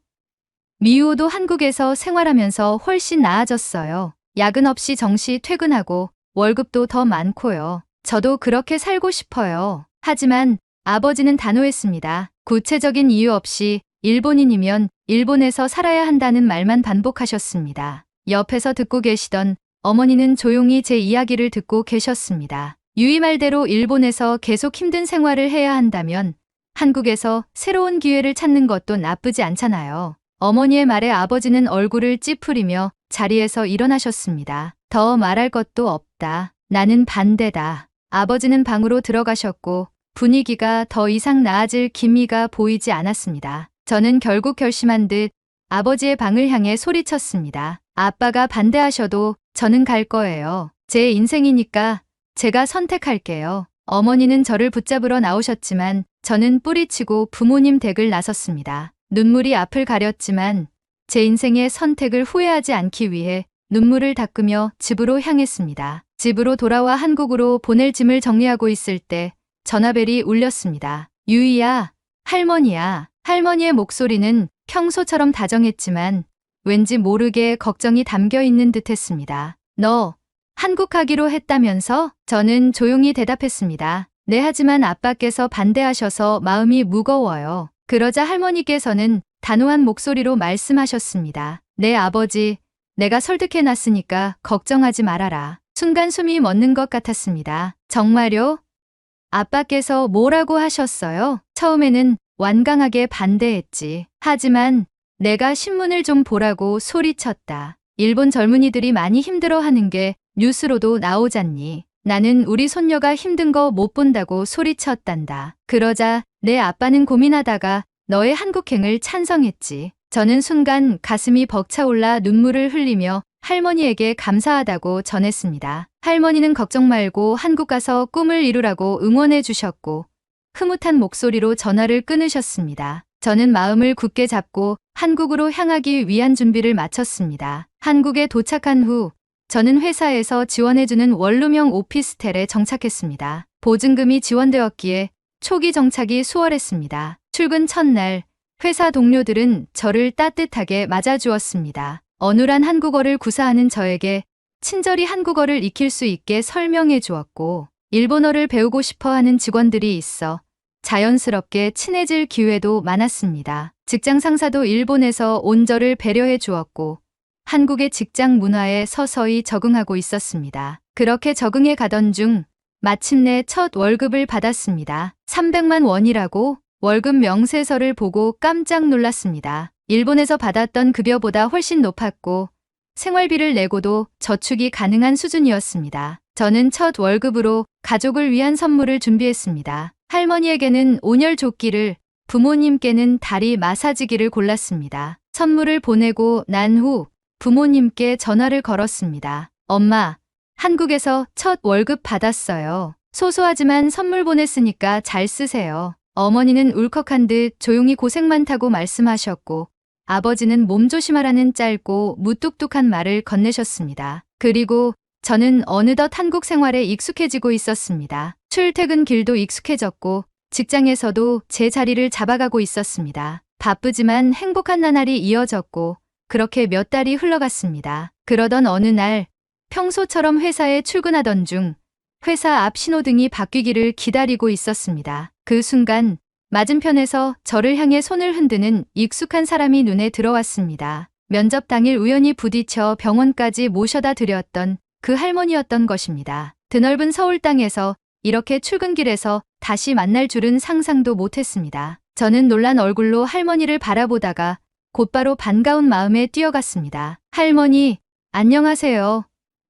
미호도 한국에서 생활하면서 훨씬 나아졌어요. 야근 없이 정시 퇴근하고 월급도 더 많고요. 저도 그렇게 살고 싶어요. 하지만 아버지는 단호했습니다. 구체적인 이유 없이 일본인이면 일본에서 살아야 한다는 말만 반복하셨습니다. 옆에서 듣고 계시던 어머니는 조용히 제 이야기를 듣고 계셨습니다. 유이 말대로 일본에서 계속 힘든 생활을 해야 한다면 한국에서 새로운 기회를 찾는 것도 나쁘지 않잖아요. 어머니의 말에 아버지는 얼굴을 찌푸리며 자리에서 일어나셨습니다. 더 말할 것도 없다. 나는 반대다. 아버지는 방으로 들어가셨고 분위기가 더 이상 나아질 기미가 보이지 않았습니다. 저는 결국 결심한 듯 아버지의 방을 향해 소리쳤습니다. 아빠가 반대하셔도 저는 갈 거예요. 제 인생이니까 제가 선택할게요. 어머니는 저를 붙잡으러 나오셨지만 저는 뿌리치고 부모님 댁을 나섰습니다. 눈물이 앞을 가렸지만 제 인생의 선택을 후회하지 않기 위해 눈물을 닦으며 집으로 향했습니다. 집으로 돌아와 한국으로 보낼 짐을 정리하고 있을 때 전화벨이 울렸습니다. 유이야, 할머니야. 할머니의 목소리는 평소처럼 다정했지만 왠지 모르게 걱정이 담겨 있는 듯 했습니다. 너 한국 가기로 했다면서? 저는 조용히 대답했습니다. 네, 하지만 아빠께서 반대하셔서 마음이 무거워요. 그러자 할머니께서는 단호한 목소리로 말씀하셨습니다. 네, 아버지, 내가 설득해놨으니까 걱정하지 말아라. 순간 숨이 멎는 것 같았습니다. 정말요? 아빠께서 뭐라고 하셨어요? 처음에는 완강하게 반대했지. 하지만 내가 신문을 좀 보라고 소리쳤다. 일본 젊은이들이 많이 힘들어하는 게 뉴스로도 나오잖니. 나는 우리 손녀가 힘든 거 못 본다고 소리쳤단다. 그러자 내 아빠는 고민하다가 너의 한국행을 찬성했지. 저는 순간 가슴이 벅차올라 눈물을 흘리며 할머니에게 감사하다고 전했습니다. 할머니는 걱정 말고 한국 가서 꿈을 이루라고 응원해 주셨고 흐뭇한 목소리로 전화를 끊으셨습니다. 저는 마음을 굳게 잡고 한국으로 향하기 위한 준비를 마쳤습니다. 한국에 도착한 후 저는 회사에서 지원해주는 원룸형 오피스텔에 정착했습니다. 보증금이 지원되었기에 초기 정착이 수월했습니다. 출근 첫날 회사 동료들은 저를 따뜻하게 맞아주었습니다. 어눌한 한국어를 구사하는 저에게 친절히 한국어를 익힐 수 있게 설명해 주었고 일본어를 배우고 싶어하는 직원들이 있어 자연스럽게 친해질 기회도 많았습니다. 직장 상사도 일본에서 온 저를 배려해 주었고 한국의 직장 문화에 서서히 적응하고 있었습니다. 그렇게 적응해 가던 중 마침내 첫 월급을 받았습니다. 300만 원이라고 월급 명세서를 보고 깜짝 놀랐습니다. 일본에서 받았던 급여보다 훨씬 높았고 생활비를 내고도 저축이 가능한 수준이었습니다. 저는 첫 월급으로 가족을 위한 선물을 준비했습니다. 할머니에게는 온열 조끼를, 부모님께는 다리 마사지기를 골랐습니다. 선물을 보내고 난 후 부모님께 전화를 걸었습니다. 엄마, 한국에서 첫 월급 받았어요. 소소하지만 선물 보냈으니까 잘 쓰세요. 어머니는 울컥한 듯 조용히 고생 많다고 말씀하셨고 아버지는 몸조심하라는 짧고 무뚝뚝한 말을 건네셨습니다. 그리고 저는 어느덧 한국 생활에 익숙해지고 있었습니다. 출퇴근길도 익숙해졌고 직장에서도 제 자리를 잡아가고 있었습니다. 바쁘지만 행복한 나날이 이어졌고 그렇게 몇 달이 흘러갔습니다. 그러던 어느 날 평소처럼 회사에 출근하던 중 회사 앞 신호등이 바뀌기를 기다리고 있었습니다. 그 순간 맞은편에서 저를 향해 손을 흔드는 익숙한 사람이 눈에 들어왔습니다. 면접 당일 우연히 부딪혀 병원까지 모셔다 드렸던 그 할머니였던 것입니다. 드넓은 서울 땅에서 이렇게 출근길에서 다시 만날 줄은 상상도 못했습니다. 저는 놀란 얼굴로 할머니를 바라보다가 곧바로 반가운 마음에 뛰어갔습니다. 할머니, 안녕하세요.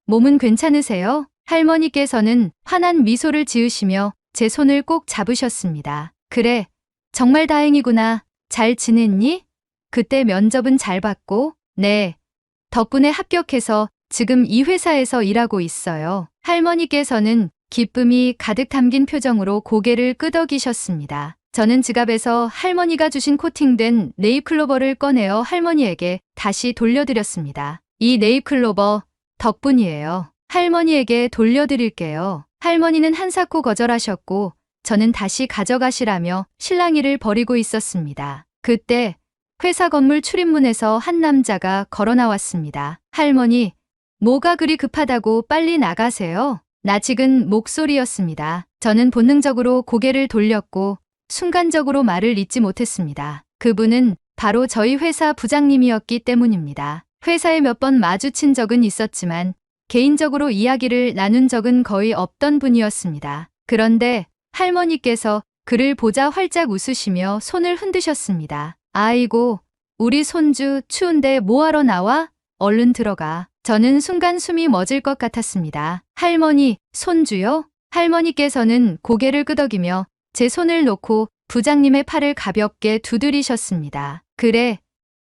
몸은 괜찮으세요? 할머니께서는 환한 미소를 지으시며 제 손을 꼭 잡으셨습니다. 그래, 정말 다행이구나. 잘 지냈니? 그때 면접은 잘 봤고, 네. 덕분에 합격해서 지금 이 회사에서 일하고 있어요. 할머니께서는 기쁨이 가득 담긴 표정으로 고개를 끄덕이셨습니다. 저는 지갑에서 할머니가 주신 코팅된 네잎클로버를 꺼내어 할머니에게 다시 돌려드렸습니다. 이 네잎클로버 덕분이에요. 할머니에게 돌려드릴게요. 할머니는 한사코 거절하셨고 저는 다시 가져가시라며 실랑이를 벌이고 있었습니다. 그때 회사 건물 출입문에서 한 남자가 걸어 나왔습니다. 할머니, 뭐가 그리 급하다고 빨리 나가세요? 낯익은 목소리였습니다. 저는 본능적으로 고개를 돌렸고 순간적으로 말을 잇지 못했습니다. 그분은 바로 저희 회사 부장님이었기 때문입니다. 회사에 몇 번 마주친 적은 있었지만 개인적으로 이야기를 나눈 적은 거의 없던 분이었습니다. 그런데 할머니께서 그를 보자 활짝 웃으시며 손을 흔드셨습니다. 아이고, 우리 손주 추운데 뭐하러 나와? 얼른 들어가. 저는 순간 숨이 멎을 것 같았습니다. 할머니, 손주요? 할머니께서는 고개를 끄덕이며 제 손을 놓고 부장님의 팔을 가볍게 두드리셨습니다. 그래,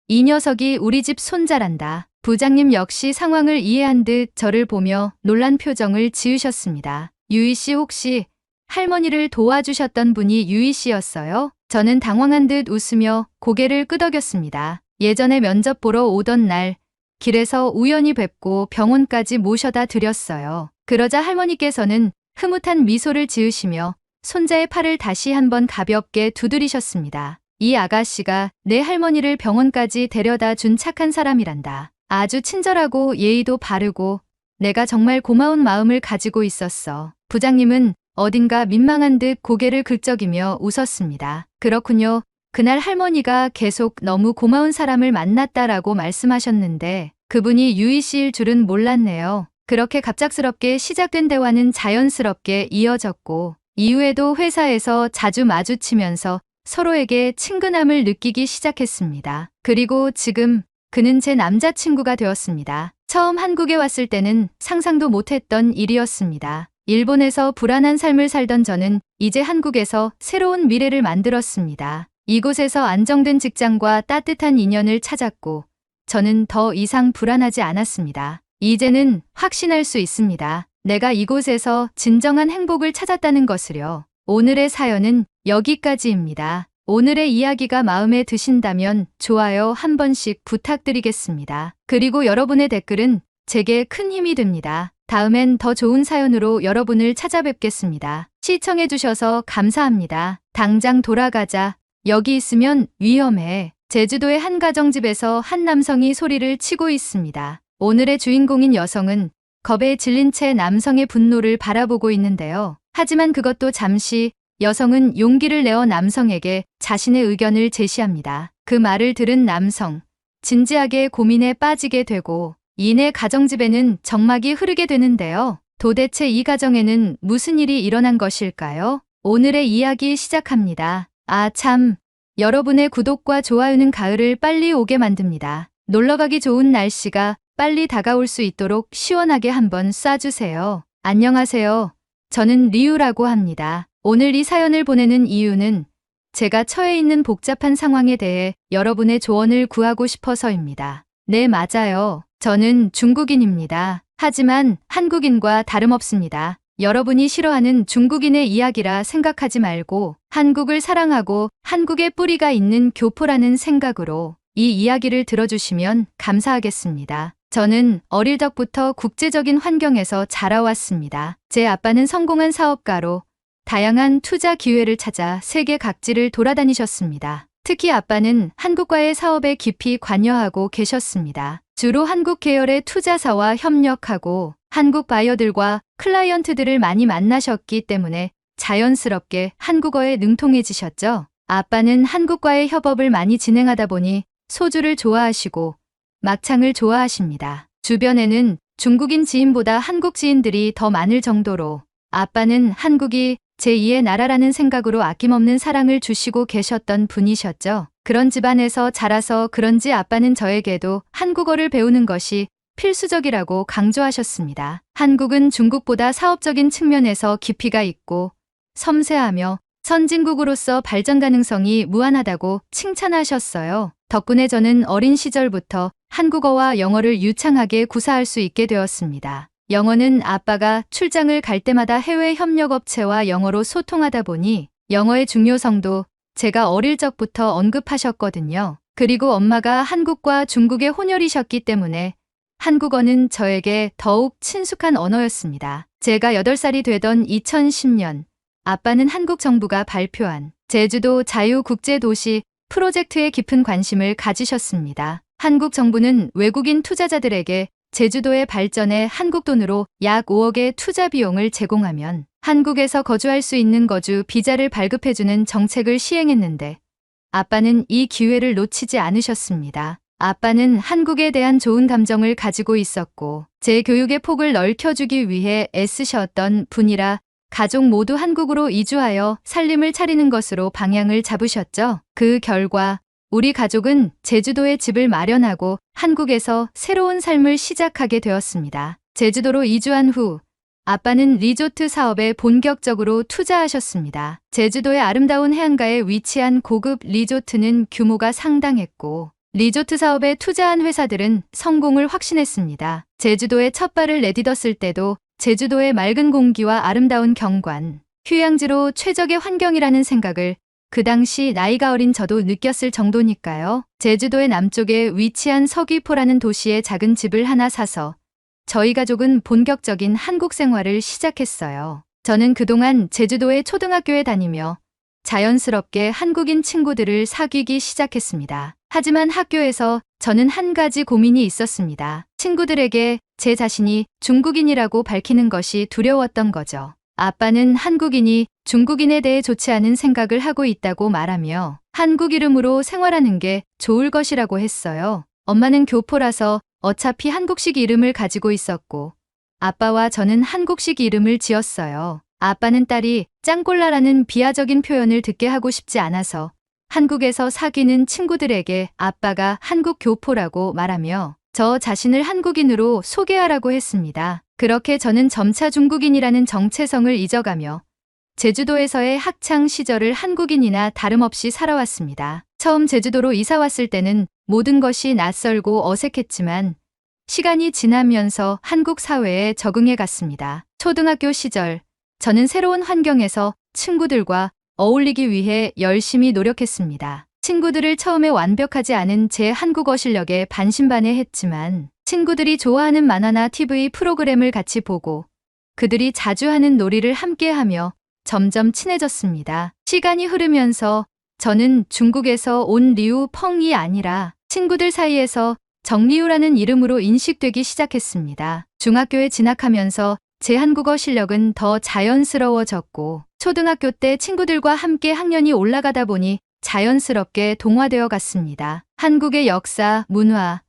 이 녀석이 우리 집 손자란다. 부장님 역시 상황을 이해한 듯 저를 보며 놀란 표정을 지으셨습니다. 유희 씨 혹시 할머니를 도와주셨던 분이 유희 씨였어요? 저는 당황한 듯 웃으며 고개를 끄덕였습니다. 예전에 면접 보러 오던 날 길에서 우연히 뵙고 병원까지 모셔다 드렸어요. 그러자 할머니께서는 흐뭇한 미소를 지으시며 손자의 팔을 다시 한번 가볍게 두드리셨습니다. 이 아가씨가 내 할머니를 병원까지 데려다 준 착한 사람이란다. 아주 친절하고 예의도 바르고 내가 정말 고마운 마음을 가지고 있었어. 부장님은 어딘가 민망한 듯 고개를 긁적이며 웃었습니다. 그렇군요. 그날 할머니가 계속 너무 고마운 사람을 만났다라고 말씀하셨는데 그분이 유희 씨일 줄은 몰랐네요. 그렇게 갑작스럽게 시작된 대화는 자연스럽게 이어졌고 이후에도 회사에서 자주 마주치면서 서로에게 친근함을 느끼기 시작했습니다. 그리고 지금 그는 제 남자친구가 되었습니다. 처음 한국에 왔을 때는 상상도 못했던 일이었습니다. 일본에서 불안한 삶을 살던 저는 이제 한국에서 새로운 미래를 만들었습니다. 이곳에서 안정된 직장과 따뜻한 인연을 찾았고 저는 더 이상 불안하지 않았습니다. 이제는 확신할 수 있습니다. 내가 이곳에서 진정한 행복을 찾았다는 것을요. 오늘의 사연은 여기까지입니다. 오늘의 이야기가 마음에 드신다면 좋아요 한 번씩 부탁드리겠습니다. 그리고 여러분의 댓글은 제게 큰 힘이 됩니다. 다음엔 더 좋은 사연으로 여러분을 찾아뵙겠습니다. 시청해주셔서 감사합니다. 당장 돌아가자. 여기 있으면 위험해. 제주도의 한 가정집에서 한 남성이 소리를 치고 있습니다. 오늘의 주인공인 여성은 겁에 질린 채 남성의 분노를 바라보고 있는데요. 하지만 그것도 잠시 여성은 용기를 내어 남성에게 자신의 의견을 제시합니다. 그 말을 들은 남성, 진지하게 고민에 빠지게 되고 이내 가정집에는 정막이 흐르게 되는데요. 도대체 이 가정에는 무슨 일이 일어난 것일까요? 오늘의 이야기 시작합니다. 아 참, 여러분의 구독과 좋아요는 가을을 빨리 오게 만듭니다. 놀러가기 좋은 날씨가 빨리 다가올 수 있도록 시원하게 한번 쏴주세요. 안녕하세요. 저는 리우라고 합니다. 오늘 이 사연을 보내는 이유는 제가 처해 있는 복잡한 상황에 대해 여러분의 조언을 구하고 싶어서입니다. 네, 맞아요. 저는 중국인입니다. 하지만 한국인과 다름없습니다. 여러분이 싫어하는 중국인의 이야기라 생각하지 말고 한국을 사랑하고 한국의 뿌리가 있는 교포라는 생각으로 이 이야기를 들어주시면 감사하겠습니다. 저는 어릴 적부터 국제적인 환경에서 자라왔습니다. 제 아빠는 성공한 사업가로 다양한 투자 기회를 찾아 세계 각지를 돌아다니셨습니다. 특히 아빠는 한국과의 사업에 깊이 관여하고 계셨습니다. 주로 한국 계열의 투자사와 협력하고 한국 바이어들과 클라이언트들을 많이 만나셨기 때문에 자연스럽게 한국어에 능통해지셨죠. 아빠는 한국과의 협업을 많이 진행하다 보니 소주를 좋아하시고 막창을 좋아하십니다. 주변에는 중국인 지인보다 한국 지인들이 더 많을 정도로 아빠는 한국이 제2의 나라라는 생각으로 아낌없는 사랑을 주시고 계셨던 분이셨죠. 그런 집안에서 자라서 그런지 아빠는 저에게도 한국어를 배우는 것이 필수적이라고 강조하셨습니다. 한국은 중국보다 사업적인 측면에서 깊이가 있고 섬세하며 선진국으로서 발전 가능성이 무한하다고 칭찬하셨어요. 덕분에 저는 어린 시절부터 한국어와 영어를 유창하게 구사할 수 있게 되었습니다. 영어는 아빠가 출장을 갈 때마다 해외 협력업체와 영어로 소통하다 보니 영어의 중요성도 제가 어릴 적부터 언급하셨거든요. 그리고 엄마가 한국과 중국의 혼혈이셨기 때문에 한국어는 저에게 더욱 친숙한 언어였습니다. 제가 8살이 되던 2010년 아빠는 한국 정부가 발표한 제주도 자유국제도시 프로젝트에 깊은 관심을 가지셨습니다. 한국 정부는 외국인 투자자들에게 제주도의 발전에 한국 돈으로 약 5억의 투자 비용을 제공하면 한국에서 거주할 수 있는 거주 비자를 발급해주는 정책을 시행했는데 아빠는 이 기회를 놓치지 않으셨습니다. 아빠는 한국에 대한 좋은 감정을 가지고 있었고 제 교육의 폭을 넓혀주기 위해 애쓰셨던 분이라 가족 모두 한국으로 이주하여 살림을 차리는 것으로 방향을 잡으셨죠. 그 결과 우리 가족은 제주도에 집을 마련하고 한국에서 새로운 삶을 시작하게 되었습니다. 제주도로 이주한 후 아빠는 리조트 사업에 본격적으로 투자하셨습니다. 제주도의 아름다운 해안가에 위치한 고급 리조트는 규모가 상당했고 리조트 사업에 투자한 회사들은 성공을 확신했습니다. 제주도에 첫 발을 내딛었을 때도 제주도의 맑은 공기와 아름다운 경관, 휴양지로 최적의 환경이라는 생각을 그 당시 나이가 어린 저도 느꼈을 정도니까요. 제주도의 남쪽에 위치한 서귀포라는 도시에 작은 집을 하나 사서 저희 가족은 본격적인 한국 생활을 시작했어요. 저는 그동안 제주도의 초등학교에 다니며 자연스럽게 한국인 친구들을 사귀기 시작했습니다. 하지만 학교에서 저는 한 가지 고민이 있었습니다. 친구들에게 제 자신이 중국인이라고 밝히는 것이 두려웠던 거죠. 아빠는 한국인이 중국인에 대해 좋지 않은 생각을 하고 있다고 말하며 한국 이름으로 생활하는 게 좋을 것이라고 했어요. 엄마는 교포라서 어차피 한국식 이름을 가지고 있었고 아빠와 저는 한국식 이름을 지었어요. 아빠는 딸이 짱꼴라라는 비하적인 표현을 듣게 하고 싶지 않아서 한국에서 사귀는 친구들에게 아빠가 한국 교포라고 말하며 저 자신을 한국인으로 소개하라고 했습니다. 그렇게 저는 점차 중국인이라는 정체성을 잊어가며 제주도에서의 학창 시절을 한국인이나 다름없이 살아왔습니다. 처음 제주도로 이사 왔을 때는 모든 것이 낯설고 어색했지만 시간이 지나면서 한국 사회에 적응해 갔습니다. 초등학교 시절 저는 새로운 환경에서 친구들과 어울리기 위해 열심히 노력했습니다. 친구들을 처음에 완벽하지 않은 제 한국어 실력에 반신반의했지만 친구들이 좋아하는 만화나 TV 프로그램을 같이 보고 그들이 자주 하는 놀이를 함께하며 점점 친해졌습니다. 시간이 흐르면서 저는 중국에서 온 리우 펑이 아니라 친구들 사이에서 정리우라는 이름으로 인식되기 시작했습니다. 중학교에 진학하면서 제 한국어 실력은 더 자연스러워졌고 초등학교 때 친구들과 함께 학년이 올라가다 보니 자연스럽게 동화되어 갔습니다. 한국의 역사, 문화,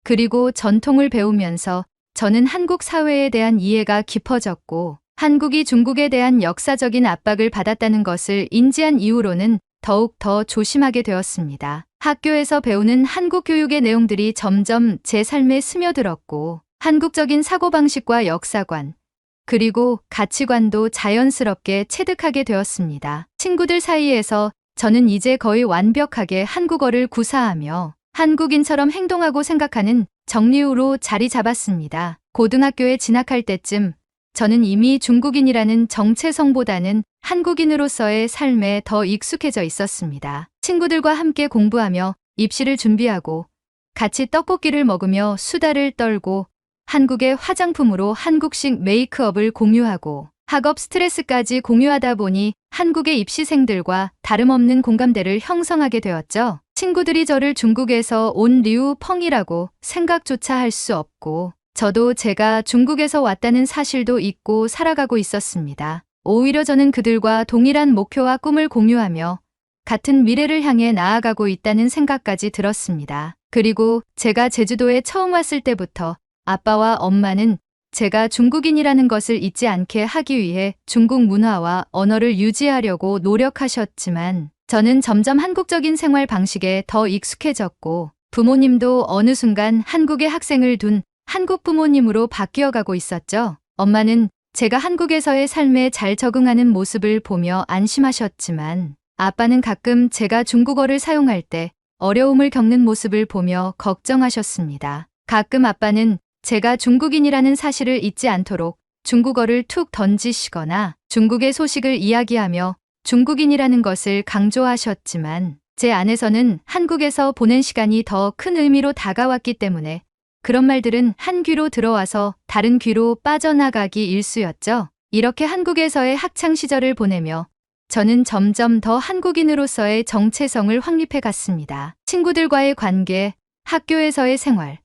그리고 전통을 배우면서 저는 한국 사회에 대한 이해가 깊어졌고 한국이 중국에 대한 역사적인 압박을 받았다는 것을 인지한 이후로는 더욱 더 조심하게 되었습니다. 학교에서 배우는 한국 교육의 내용들이 점점 제 삶에 스며들었고 한국적인 사고방식과 역사관, 그리고 가치관도 자연스럽게 체득하게 되었습니다. 친구들 사이에서 저는 이제 거의 완벽하게 한국어를 구사하며 한국인처럼 행동하고 생각하는 정리우로 자리 잡았습니다. 고등학교에 진학할 때쯤 저는 이미 중국인이라는 정체성보다는 한국인으로서의 삶에 더 익숙해져 있었습니다. 친구들과 함께 공부하며 입시를 준비하고 같이 떡볶이를 먹으며 수다를 떨고 한국의 화장품으로 한국식 메이크업을 공유하고 학업 스트레스까지 공유하다 보니 한국의 입시생들과 다름없는 공감대를 형성하게 되었죠. 친구들이 저를 중국에서 온 리우 펑이라고 생각조차 할 수 없고 저도 제가 중국에서 왔다는 사실도 잊고 살아가고 있었습니다. 오히려 저는 그들과 동일한 목표와 꿈을 공유하며 같은 미래를 향해 나아가고 있다는 생각까지 들었습니다. 그리고 제가 제주도에 처음 왔을 때부터 아빠와 엄마는 제가 중국인이라는 것을 잊지 않게 하기 위해 중국 문화와 언어를 유지하려고 노력하셨지만 저는 점점 한국적인 생활 방식에 더 익숙해졌고 부모님도 어느 순간 한국의 학생을 둔 한국 부모님으로 바뀌어가고 있었죠. 엄마는 제가 한국에서의 삶에 잘 적응하는 모습을 보며 안심하셨지만 아빠는 가끔 제가 중국어를 사용할 때 어려움을 겪는 모습을 보며 걱정하셨습니다. 가끔 아빠는 제가 중국인이라는 사실을 잊지 않도록 중국어를 툭 던지시거나 중국의 소식을 이야기하며 중국인이라는 것을 강조하셨지만 제 안에서는 한국에서 보낸 시간이 더 큰 의미로 다가왔기 때문에 그런 말들은 한 귀로 들어와서 다른 귀로 빠져나가기 일쑤였죠. 이렇게 한국에서의 학창 시절을 보내며 저는 점점 더 한국인으로서의 정체성을 확립해 갔습니다. 친구들과의 관계, 학교에서의 생활,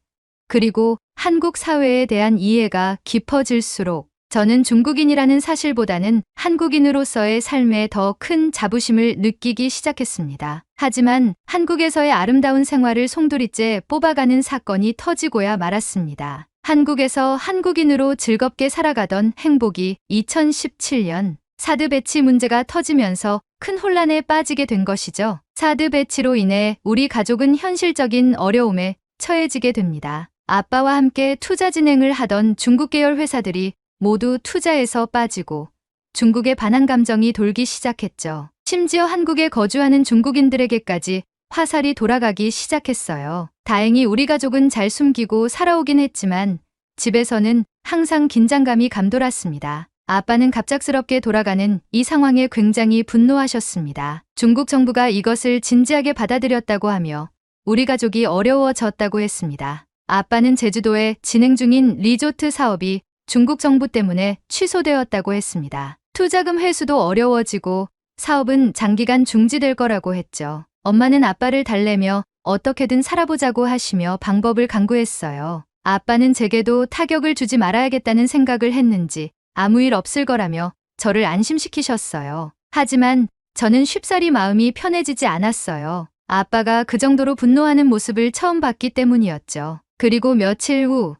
그리고 한국 사회에 대한 이해가 깊어질수록 저는 중국인이라는 사실보다는 한국인으로서의 삶에 더 큰 자부심을 느끼기 시작했습니다. 하지만 한국에서의 아름다운 생활을 송두리째 뽑아가는 사건이 터지고야 말았습니다. 한국에서 한국인으로 즐겁게 살아가던 행복이 2017년 사드 배치 문제가 터지면서 큰 혼란에 빠지게 된 것이죠. 사드 배치로 인해 우리 가족은 현실적인 어려움에 처해지게 됩니다. 아빠와 함께 투자 진행을 하던 중국 계열 회사들이 모두 투자에서 빠지고 중국의 반한 감정이 돌기 시작했죠. 심지어 한국에 거주하는 중국인들에게까지 화살이 돌아가기 시작했어요. 다행히 우리 가족은 잘 숨기고 살아오긴 했지만 집에서는 항상 긴장감이 감돌았습니다. 아빠는 갑작스럽게 돌아가는 이 상황에 굉장히 분노하셨습니다. 중국 정부가 이것을 진지하게 받아들였다고 하며 우리 가족이 어려워졌다고 했습니다. 아빠는 제주도에 진행 중인 리조트 사업이 중국 정부 때문에 취소되었다고 했습니다. 투자금 회수도 어려워지고 사업은 장기간 중지될 거라고 했죠. 엄마는 아빠를 달래며 어떻게든 살아보자고 하시며 방법을 강구했어요. 아빠는 제게도 타격을 주지 말아야겠다는 생각을 했는지 아무 일 없을 거라며 저를 안심시키셨어요. 하지만 저는 쉽사리 마음이 편해지지 않았어요. 아빠가 그 정도로 분노하는 모습을 처음 봤기 때문이었죠. 그리고 며칠 후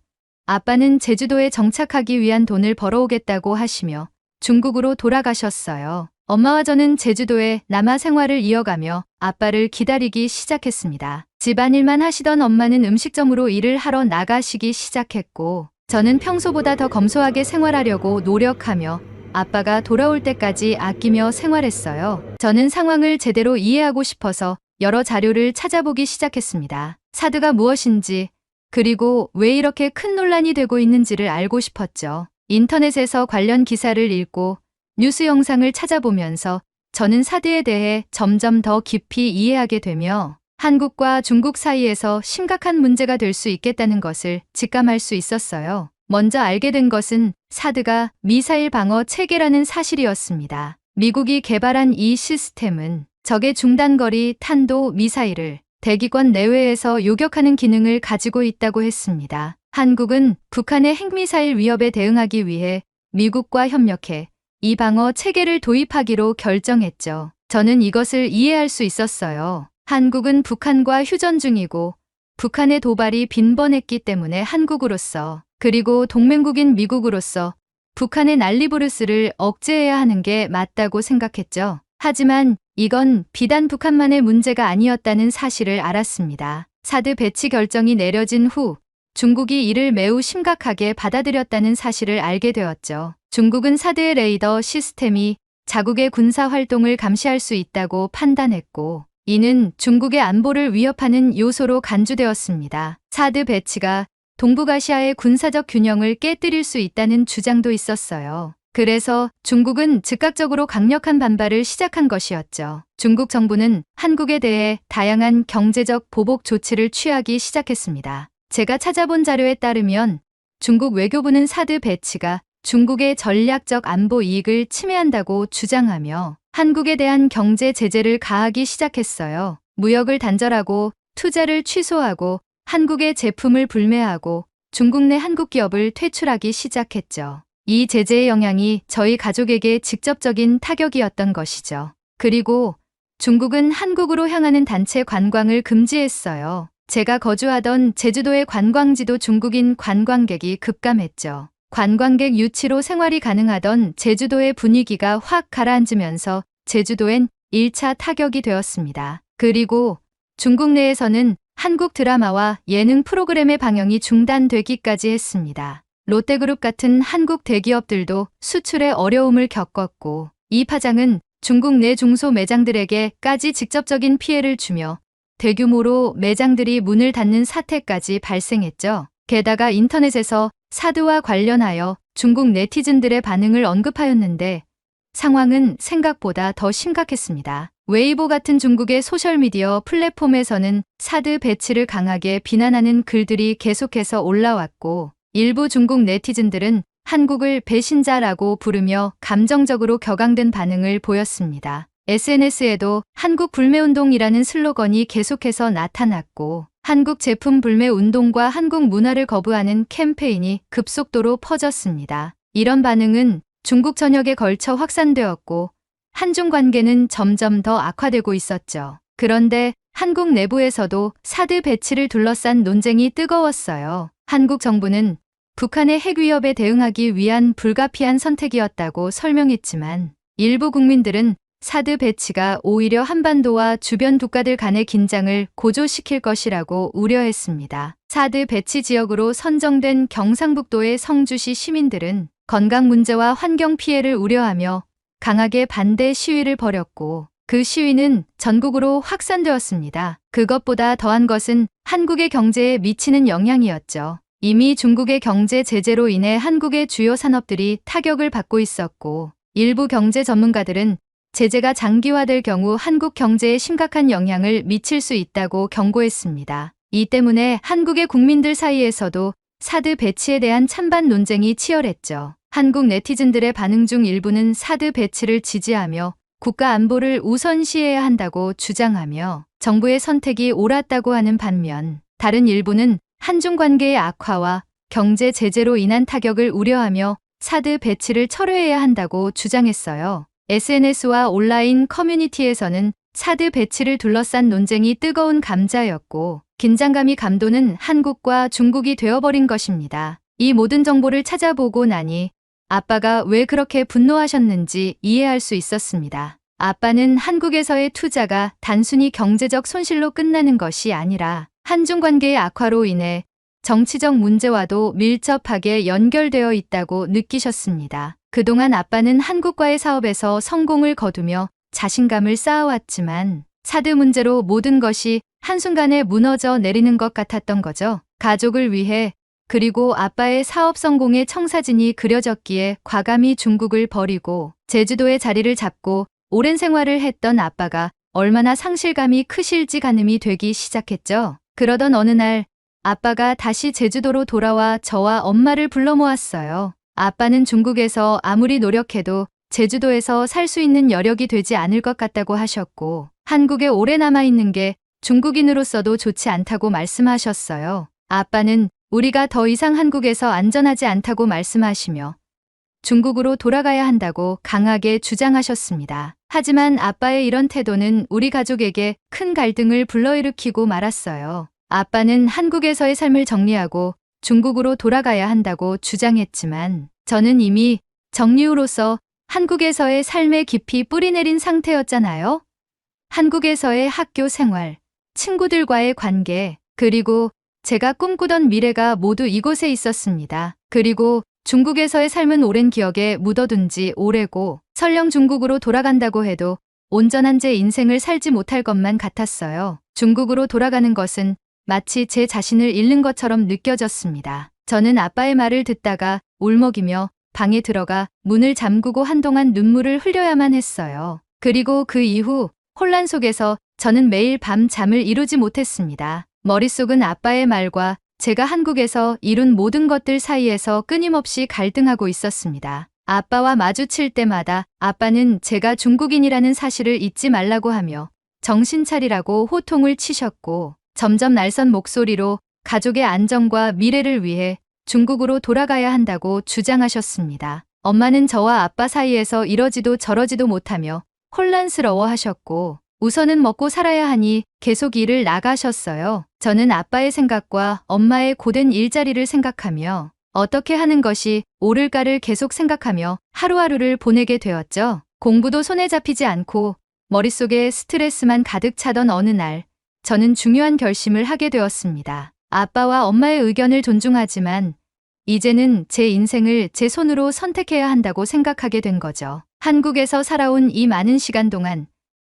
아빠는 제주도에 정착하기 위한 돈을 벌어오겠다고 하시며 중국으로 돌아가셨어요. 엄마와 저는 제주도에 남아 생활을 이어가며 아빠를 기다리기 시작했습니다. 집안일만 하시던 엄마는 음식점으로 일을 하러 나가시기 시작했고 저는 평소보다 더 검소하게 생활하려고 노력하며 아빠가 돌아올 때까지 아끼며 생활했어요. 저는 상황을 제대로 이해하고 싶어서 여러 자료를 찾아보기 시작했습니다. 사드가 무엇인지 그리고 왜 이렇게 큰 논란이 되고 있는지를 알고 싶었죠. 인터넷에서 관련 기사를 읽고 뉴스 영상을 찾아보면서 저는 사드에 대해 점점 더 깊이 이해하게 되며 한국과 중국 사이에서 심각한 문제가 될 수 있겠다는 것을 직감할 수 있었어요. 먼저 알게 된 것은 사드가 미사일 방어 체계라는 사실이었습니다. 미국이 개발한 이 시스템은 적의 중단거리 탄도 미사일을 대기권 내외에서 요격하는 기능을 가지고 있다고 했습니다. 한국은 북한의 핵미사일 위협에 대응하기 위해 미국과 협력해 이 방어 체계를 도입하기로 결정했죠. 저는 이것을 이해할 수 있었어요. 한국은 북한과 휴전 중이고 북한의 도발이 빈번했기 때문에 한국으로서 그리고 동맹국인 미국으로서 북한의 난리부르스를 억제해야 하는 게 맞다고 생각했죠. 하지만 이건 비단 북한만의 문제가 아니었다는 사실을 알았습니다. 사드 배치 결정이 내려진 후 중국이 이를 매우 심각하게 받아들였다는 사실을 알게 되었죠. 중국은 사드의 레이더 시스템이 자국의 군사 활동을 감시할 수 있다고 판단했고 이는 중국의 안보를 위협하는 요소로 간주되었습니다. 사드 배치가 동북아시아의 군사적 균형을 깨뜨릴 수 있다는 주장도 있었어요. 그래서 중국은 즉각적으로 강력한 반발을 시작한 것이었죠. 중국 정부는 한국에 대해 다양한 경제적 보복 조치를 취하기 시작했습니다. 제가 찾아본 자료에 따르면 중국 외교부는 사드 배치가 중국의 전략적 안보 이익을 침해한다고 주장하며 한국에 대한 경제 제재를 가하기 시작했어요. 무역을 단절하고 투자를 취소하고 한국의 제품을 불매하고 중국 내 한국 기업을 퇴출하기 시작했죠. 이 제재의 영향이 저희 가족에게 직접적인 타격이었던 것이죠. 그리고 중국은 한국으로 향하는 단체 관광을 금지했어요. 제가 거주하던 제주도의 관광지도 중국인 관광객이 급감했죠. 관광객 유치로 생활이 가능하던 제주도의 분위기가 확 가라앉으면서 제주도엔 1차 타격이 되었습니다. 그리고 중국 내에서는 한국 드라마와 예능 프로그램의 방영이 중단되기까지 했습니다. 롯데그룹 같은 한국 대기업들도 수출에 어려움을 겪었고 이 파장은 중국 내 중소 매장들에게까지 직접적인 피해를 주며 대규모로 매장들이 문을 닫는 사태까지 발생했죠. 게다가 인터넷에서 사드와 관련하여 중국 네티즌들의 반응을 언급하였는데 상황은 생각보다 더 심각했습니다. 웨이보 같은 중국의 소셜미디어 플랫폼에서는 사드 배치를 강하게 비난하는 글들이 계속해서 올라왔고 일부 중국 네티즌들은 한국을 배신자라고 부르며 감정적으로 격앙된 반응을 보였습니다. SNS에도 한국 불매운동이라는 슬로건이 계속해서 나타났고 한국 제품 불매 운동과 한국 문화를 거부하는 캠페인이 급속도로 퍼졌습니다. 이런 반응은 중국 전역에 걸쳐 확산되었고 한중 관계는 점점 더 악화되고 있었죠. 그런데 한국 내부에서도 사드 배치를 둘러싼 논쟁이 뜨거웠어요. 한국 정부는 북한의 핵 위협에 대응하기 위한 불가피한 선택이었다고 설명했지만 일부 국민들은 사드 배치가 오히려 한반도와 주변 국가들 간의 긴장을 고조시킬 것이라고 우려했습니다. 사드 배치 지역으로 선정된 경상북도의 성주시 시민들은 건강 문제와 환경 피해를 우려하며 강하게 반대 시위를 벌였고 그 시위는 전국으로 확산되었습니다. 그것보다 더한 것은 한국의 경제에 미치는 영향이었죠. 이미 중국의 경제 제재로 인해 한국의 주요 산업들이 타격을 받고 있었고 일부 경제 전문가들은 제재가 장기화될 경우 한국 경제에 심각한 영향을 미칠 수 있다고 경고했습니다. 이 때문에 한국의 국민들 사이에서도 사드 배치에 대한 찬반 논쟁이 치열했죠. 한국 네티즌들의 반응 중 일부는 사드 배치를 지지하며 국가 안보를 우선시해야 한다고 주장하며 정부의 선택이 옳았다고 하는 반면 다른 일부는 한중 관계의 악화와 경제 제재로 인한 타격을 우려하며 사드 배치를 철회해야 한다고 주장했어요. SNS와 온라인 커뮤니티에서는 사드 배치를 둘러싼 논쟁이 뜨거운 감자였고 긴장감이 감도는 한국과 중국이 되어버린 것입니다. 이 모든 정보를 찾아보고 나니 아빠가 왜 그렇게 분노하셨는지 이해할 수 있었습니다. 아빠는 한국에서의 투자가 단순히 경제적 손실로 끝나는 것이 아니라 한중 관계의 악화로 인해 정치적 문제와도 밀접하게 연결되어 있다고 느끼셨습니다. 그동안 아빠는 한국과의 사업에서 성공을 거두며 자신감을 쌓아왔지만 사드 문제로 모든 것이 한순간에 무너져 내리는 것 같았던 거죠. 가족을 위해 그리고 아빠의 사업 성공의 청사진이 그려졌기에 과감히 중국을 버리고 제주도에 자리를 잡고 오랜 생활을 했던 아빠가 얼마나 상실감이 크실지 가늠이 되기 시작했죠. 그러던 어느 날 아빠가 다시 제주도로 돌아와 저와 엄마를 불러 모았어요. 아빠는 중국에서 아무리 노력해도 제주도에서 살 수 있는 여력이 되지 않을 것 같다고 하셨고 한국에 오래 남아있는 게 중국인으로서도 좋지 않다고 말씀하셨어요. 아빠는 우리가 더 이상 한국에서 안전하지 않다고 말씀하시며 중국으로 돌아가야 한다고 강하게 주장하셨습니다. 하지만 아빠의 이런 태도는 우리 가족에게 큰 갈등을 불러일으키고 말았어요. 아빠는 한국에서의 삶을 정리하고 중국으로 돌아가야 한다고 주장했지만 저는 이미 정리우로서 한국에서의 삶에 깊이 뿌리내린 상태였잖아요. 한국에서의 학교 생활, 친구들과의 관계, 그리고 제가 꿈꾸던 미래가 모두 이곳에 있었습니다. 그리고 중국에서의 삶은 오랜 기억에 묻어둔 지 오래고 설령 중국으로 돌아간다고 해도 온전한 제 인생을 살지 못할 것만 같았어요. 중국으로 돌아가는 것은 마치 제 자신을 잃는 것처럼 느껴졌습니다. 저는 아빠의 말을 듣다가 울먹이며 방에 들어가 문을 잠그고 한동안 눈물을 흘려야만 했어요. 그리고 그 이후 혼란 속에서 저는 매일 밤 잠을 이루지 못했습니다. 머릿속은 아빠의 말과 제가 한국에서 이룬 모든 것들 사이에서 끊임없이 갈등하고 있었습니다. 아빠와 마주칠 때마다 아빠는 제가 중국인이라는 사실을 잊지 말라고 하며 정신 차리라고 호통을 치셨고 점점 날선 목소리로 가족의 안정과 미래를 위해 중국으로 돌아가야 한다고 주장하셨습니다. 엄마는 저와 아빠 사이에서 이러지도 저러지도 못하며 혼란스러워 하셨고 우선은 먹고 살아야 하니 계속 일을 나가셨어요. 저는 아빠의 생각과 엄마의 고된 일자리를 생각하며 어떻게 하는 것이 옳을까를 계속 생각하며 하루하루를 보내게 되었죠. 공부도 손에 잡히지 않고 머릿속에 스트레스만 가득 차던 어느 날 저는 중요한 결심을 하게 되었습니다. 아빠와 엄마의 의견을 존중하지만 이제는 제 인생을 제 손으로 선택해야 한다고 생각하게 된 거죠. 한국에서 살아온 이 많은 시간 동안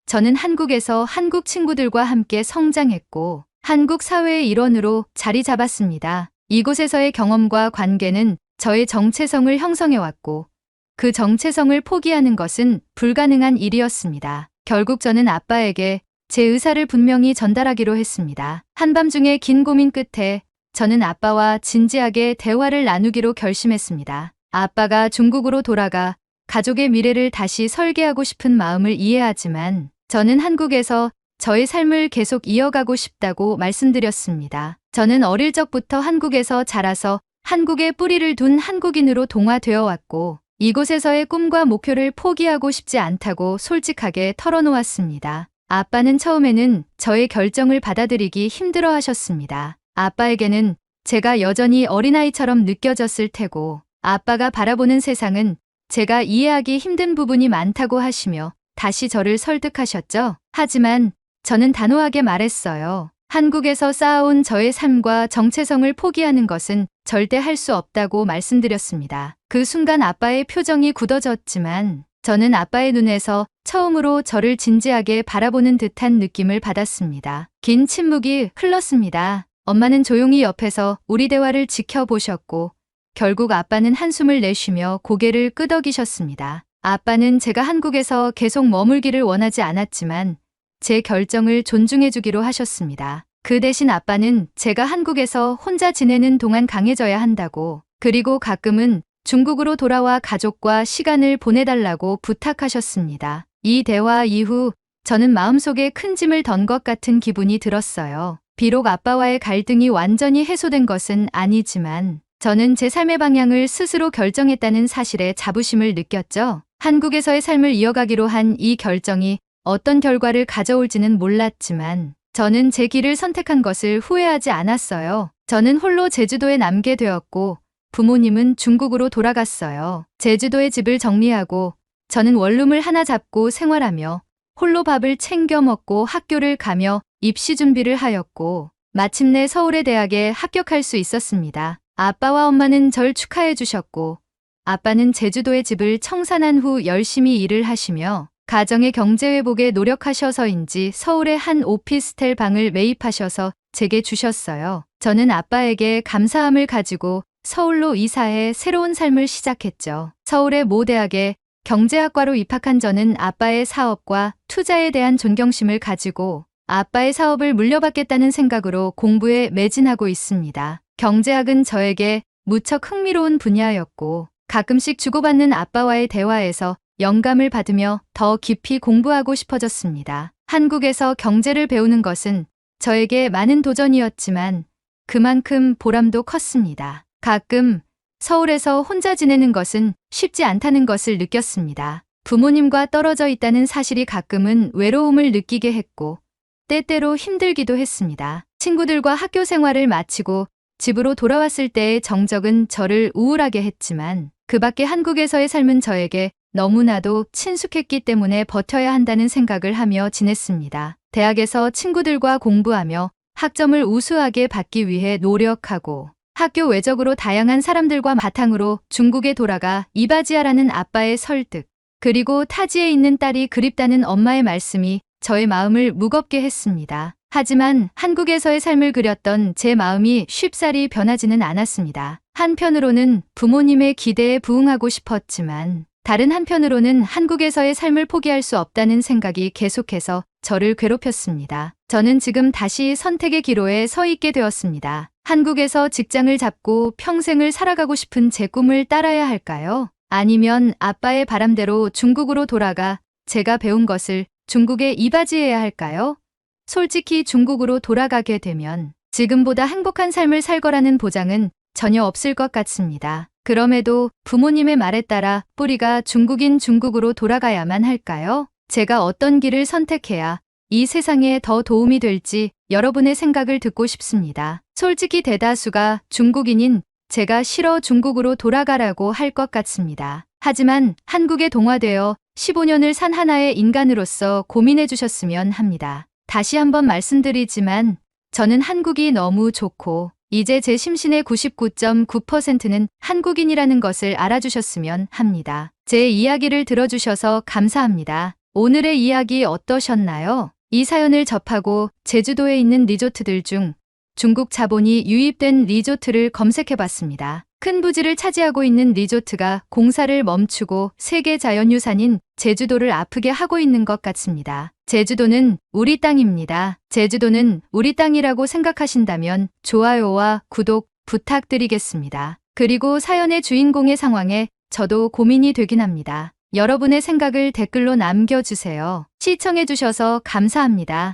저는 한국에서 한국 친구들과 함께 성장했고 한국 사회의 일원으로 자리 잡았습니다. 이곳에서의 경험과 관계는 저의 정체성을 형성해왔고 그 정체성을 포기하는 것은 불가능한 일이었습니다. 결국 저는 아빠에게 제 의사를 분명히 전달하기로 했습니다. 한밤중에 긴 고민 끝에 저는 아빠와 진지하게 대화를 나누기로 결심했습니다. 아빠가 중국으로 돌아가 가족의 미래를 다시 설계하고 싶은 마음을 이해하지만 저는 한국에서 저의 삶을 계속 이어가고 싶다고 말씀드렸습니다. 저는 어릴 적부터 한국에서 자라서 한국에 뿌리를 둔 한국인으로 동화되어 왔고 이곳에서의 꿈과 목표를 포기하고 싶지 않다고 솔직하게 털어놓았습니다. 아빠는 처음에는 저의 결정을 받아들이기 힘들어 하셨습니다. 아빠에게는 제가 여전히 어린아이처럼 느껴졌을 테고 아빠가 바라보는 세상은 제가 이해하기 힘든 부분이 많다고 하시며 다시 저를 설득하셨죠. 하지만 저는 단호하게 말했어요. 한국에서 쌓아온 저의 삶과 정체성을 포기하는 것은 절대 할 수 없다고 말씀드렸습니다. 그 순간 아빠의 표정이 굳어졌지만 저는 아빠의 눈에서 처음으로 저를 진지하게 바라보는 듯한 느낌을 받았습니다. 긴 침묵이 흘렀습니다. 엄마는 조용히 옆에서 우리 대화를 지켜보셨고 결국 아빠는 한숨을 내쉬며 고개를 끄덕이셨습니다. 아빠는 제가 한국에서 계속 머물기를 원하지 않았지만 제 결정을 존중해주기로 하셨습니다. 그 대신 아빠는 제가 한국에서 혼자 지내는 동안 강해져야 한다고, 그리고 가끔은 중국으로 돌아와 가족과 시간을 보내달라고 부탁하셨습니다. 이 대화 이후 저는 마음속에 큰 짐을 던 것 같은 기분이 들었어요. 비록 아빠와의 갈등이 완전히 해소된 것은 아니지만 저는 제 삶의 방향을 스스로 결정했다는 사실에 자부심을 느꼈죠. 한국에서의 삶을 이어가기로 한 이 결정이 어떤 결과를 가져올지는 몰랐지만 저는 제 길을 선택한 것을 후회하지 않았어요. 저는 홀로 제주도에 남게 되었고 부모님은 중국으로 돌아갔어요. 제주도의 집을 정리하고 저는 원룸을 하나 잡고 생활하며 홀로 밥을 챙겨 먹고 학교를 가며 입시 준비를 하였고 마침내 서울의 대학에 합격할 수 있었습니다. 아빠와 엄마는 절 축하해 주셨고 아빠는 제주도의 집을 청산한 후 열심히 일을 하시며 가정의 경제 회복에 노력하셔서인지 서울의 한 오피스텔 방을 매입하셔서 제게 주셨어요. 저는 아빠에게 감사함을 가지고 서울로 이사해 새로운 삶을 시작했죠. 서울의 모 대학에 경제학과로 입학한 저는 아빠의 사업과 투자에 대한 존경심을 가지고 아빠의 사업을 물려받겠다는 생각으로 공부에 매진하고 있습니다. 경제학은 저에게 무척 흥미로운 분야였고 가끔씩 주고받는 아빠와의 대화에서 영감을 받으며 더 깊이 공부하고 싶어졌습니다. 한국에서 경제를 배우는 것은 저에게 많은 도전이었지만 그만큼 보람도 컸습니다. 가끔 서울에서 혼자 지내는 것은 쉽지 않다는 것을 느꼈습니다. 부모님과 떨어져 있다는 사실이 가끔은 외로움을 느끼게 했고 때때로 힘들기도 했습니다. 친구들과 학교 생활을 마치고 집으로 돌아왔을 때의 정적은 저를 우울하게 했지만 그 밖에 한국에서의 삶은 저에게 너무나도 친숙했기 때문에 버텨야 한다는 생각을 하며 지냈습니다. 대학에서 친구들과 공부하며 학점을 우수하게 받기 위해 노력하고 학교 외적으로 다양한 사람들과 바탕으로 중국에 돌아가 이바지하라는 아빠의 설득, 그리고 타지에 있는 딸이 그립다는 엄마의 말씀이 저의 마음을 무겁게 했습니다. 하지만 한국에서의 삶을 그렸던 제 마음이 쉽사리 변하지는 않았습니다. 한편으로는 부모님의 기대에 부응하고 싶었지만 다른 한편으로는 한국에서의 삶을 포기할 수 없다는 생각이 계속해서 저를 괴롭혔습니다. 저는 지금 다시 선택의 기로에 서 있게 되었습니다. 한국에서 직장을 잡고 평생을 살아가고 싶은 제 꿈을 따라야 할까요? 아니면 아빠의 바람대로 중국으로 돌아가 제가 배운 것을 중국에 이바지해야 할까요? 솔직히 중국으로 돌아가게 되면 지금보다 행복한 삶을 살 거라는 보장은 전혀 없을 것 같습니다. 그럼에도 부모님의 말에 따라 뿌리가 중국인 중국으로 돌아가야만 할까요? 제가 어떤 길을 선택해야 이 세상에 더 도움이 될지 여러분의 생각을 듣고 싶습니다. 솔직히 대다수가 중국인인 제가 싫어 중국으로 돌아가라고 할 것 같습니다. 하지만 한국에 동화되어 15년을 산 하나의 인간으로서 고민해 주셨으면 합니다. 다시 한번 말씀드리지만 저는 한국이 너무 좋고 이제 제 심신의 99.9%는 한국인이라는 것을 알아주셨으면 합니다. 제 이야기를 들어주셔서 감사합니다. 오늘의 이야기 어떠셨나요? 이 사연을 접하고 제주도에 있는 리조트들 중 중국 자본이 유입된 리조트를 검색해봤습니다. 큰 부지를 차지하고 있는 리조트가 공사를 멈추고 세계 자연유산인 제주도를 아프게 하고 있는 것 같습니다. 제주도는 우리 땅입니다. 제주도는 우리 땅이라고 생각하신다면 좋아요와 구독 부탁드리겠습니다. 그리고 사연의 주인공의 상황에 저도 고민이 되긴 합니다. 여러분의 생각을 댓글로 남겨주세요. 시청해주셔서 감사합니다.